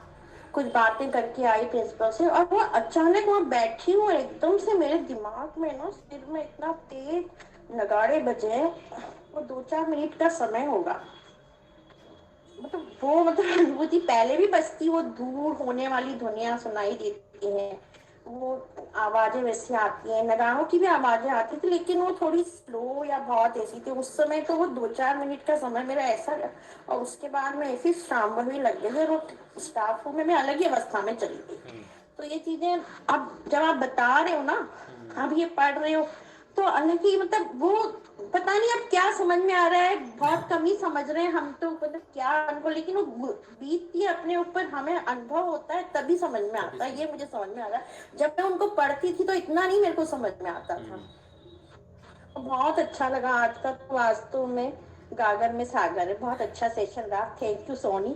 कुछ बातें करके आई प्रिंसिपल से, और वो अचानक वहाँ बैठी हूँ, और एकदम से मेरे दिमाग में ना सिर में इतना तेज नगाड़े बजे। वो 2-4 मिनट का समय होगा, मतलब वो मतलब अनुभूति पहले भी बजती, वो दूर होने वाली ध्वनियां सुनाई देती हैं, वो आवाजें वैसे आती हैं, नगाड़ों की भी आवाजें आती थी, लेकिन वो थोड़ी स्लो या बहुत ऐसी थी उस समय। तो वो 2-4 मिनट का समय मेरा ऐसा, और उसके बाद में ऐसी शाम भी लग गई, और स्टाफ रूम में मैं अलग ही अवस्था में चली गई। तो ये चीजें अब जब आप बता रहे हो ना, अब ये पढ़ रहे हो, तो अलग ही मतलब वो पता नहीं अब क्या समझ में आ रहा है, बहुत कम ही समझ रहे हैं हम तो, मतलब क्या अनुभव, लेकिन वो बीतती है अपने ऊपर, हमें अनुभव होता है तभी समझ में आता है। ये मुझे समझ में आ रहा है, जब मैं उनको पढ़ती थी तो इतना नहीं मेरे को समझ में आता था। बहुत अच्छा लगा आज का, तो वास्तव में गागर में सागर है, बहुत अच्छा सेशन रहा। Thank you Soni.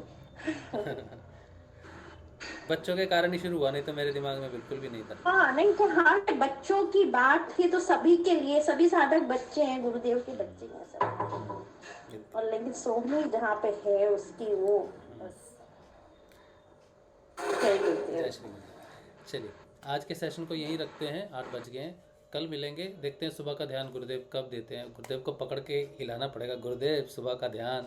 बच्चों के कारण ही शुरू हुआ, नहीं तो मेरे दिमाग में बिल्कुल भी नहीं था। हाँ नहीं तो हाँ, बच्चों की बात थी तो सभी के लिए, सभी साधक बच्चे हैं, गुरुदेव के बच्चे हैं सब। और लेकिन सोनी जहाँ पे है उसकी वो बस जय श्री गुरु। चलिए आज के सेशन को यहीं रखते हैं, 8 बज गए हैं। कल मिलेंगे, देखते हैं सुबह का ध्यान गुरुदेव कब देते हैं। गुरुदेव को पकड़ के हिलाना पड़ेगा, गुरुदेव सुबह का ध्यान।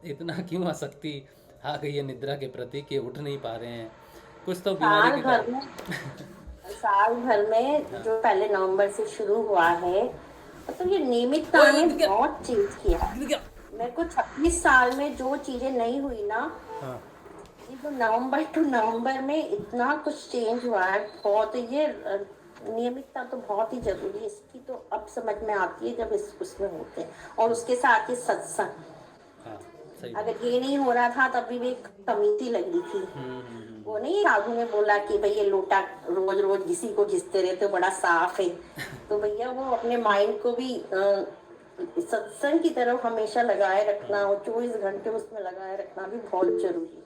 इतना क्यों आसक्ति आ गई है निद्रा के प्रति कि उठ नहीं पा रहे हैं, कुछ तो बीमारी के कारण। साल भर में जो पहले नवंबर से शुरू हुआ है, मतलब ये नियमितता ने बहुत चेंज किया। मेरे को 26 साल में जो चीजें नहीं हुई ना, हाँ ये तो नवंबर टू नवंबर में इतना कुछ चेंज हुआ है। बहुत ये नियमितता तो बहुत ही जरूरी है, इसकी तो अब समझ में आती है जब इस उसमें होते हैं। और उसके साथ ये सत्संग, हाँ सही। अगर ये नहीं हो रहा था तब भी एक कमी सी लग रही थी। वो नहीं साधु ने बोला कि भाई ये लोटा रोज रोज किसी को घिसते रहते हो, बड़ा साफ है। तो भैया वो अपने माइंड को भी सत्संग की तरफ हमेशा लगाए रखना और 24 घंटे उसमें लगाए रखना भी बहुत जरूरी है।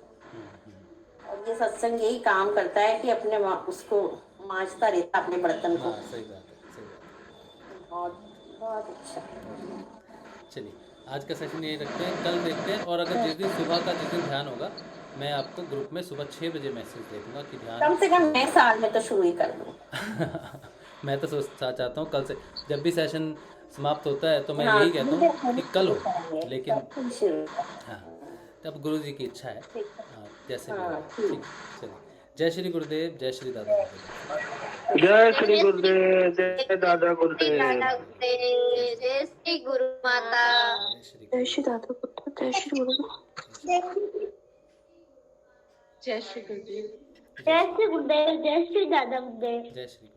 और ये सत्संग यही काम करता है कि अपने उसको मांजता रहता अपने बर्तन को। हाँ सही बात है, सही बात है। बहुत बहुत अच्छा। चलिए आज का सेशन यही रखते हैं, कल देखते हैं। और अगर जिस दिन सुबह का जिस दिन ध्यान होगा, मैं आपको ग्रुप में सुबह 6 बजे मैसेज दे दूंगा कि ध्यान कम से कम नए साल में तो शुरू ही कर दूँ। मैं तो सोचना चाहता हूँ कल से, जब भी सेशन समाप्त होता है तो मैं हाँ, यही कहता हूँ कि कल हो, लेकिन कल शुरू। हाँ तब गुरु जी की इच्छा है। ठीक हाँ जैसे भी हाँ, हो। ठीक। ठीक, चलिए। जय श्री गुरुदेव, जय श्री दादा गुरुदेव। जय श्री गुरुदेव, जय दादा श्री गुरुदेव। दादा गुरुदेव, जय श्री गुरु माता। जय श्री जय श्री दादा गुरुदेव, जय श्री गुरुदेव, जय श्री गुरुदेव। जय श्री गुरुदेव, जय श्री दादा गुरुदेव। जय श्री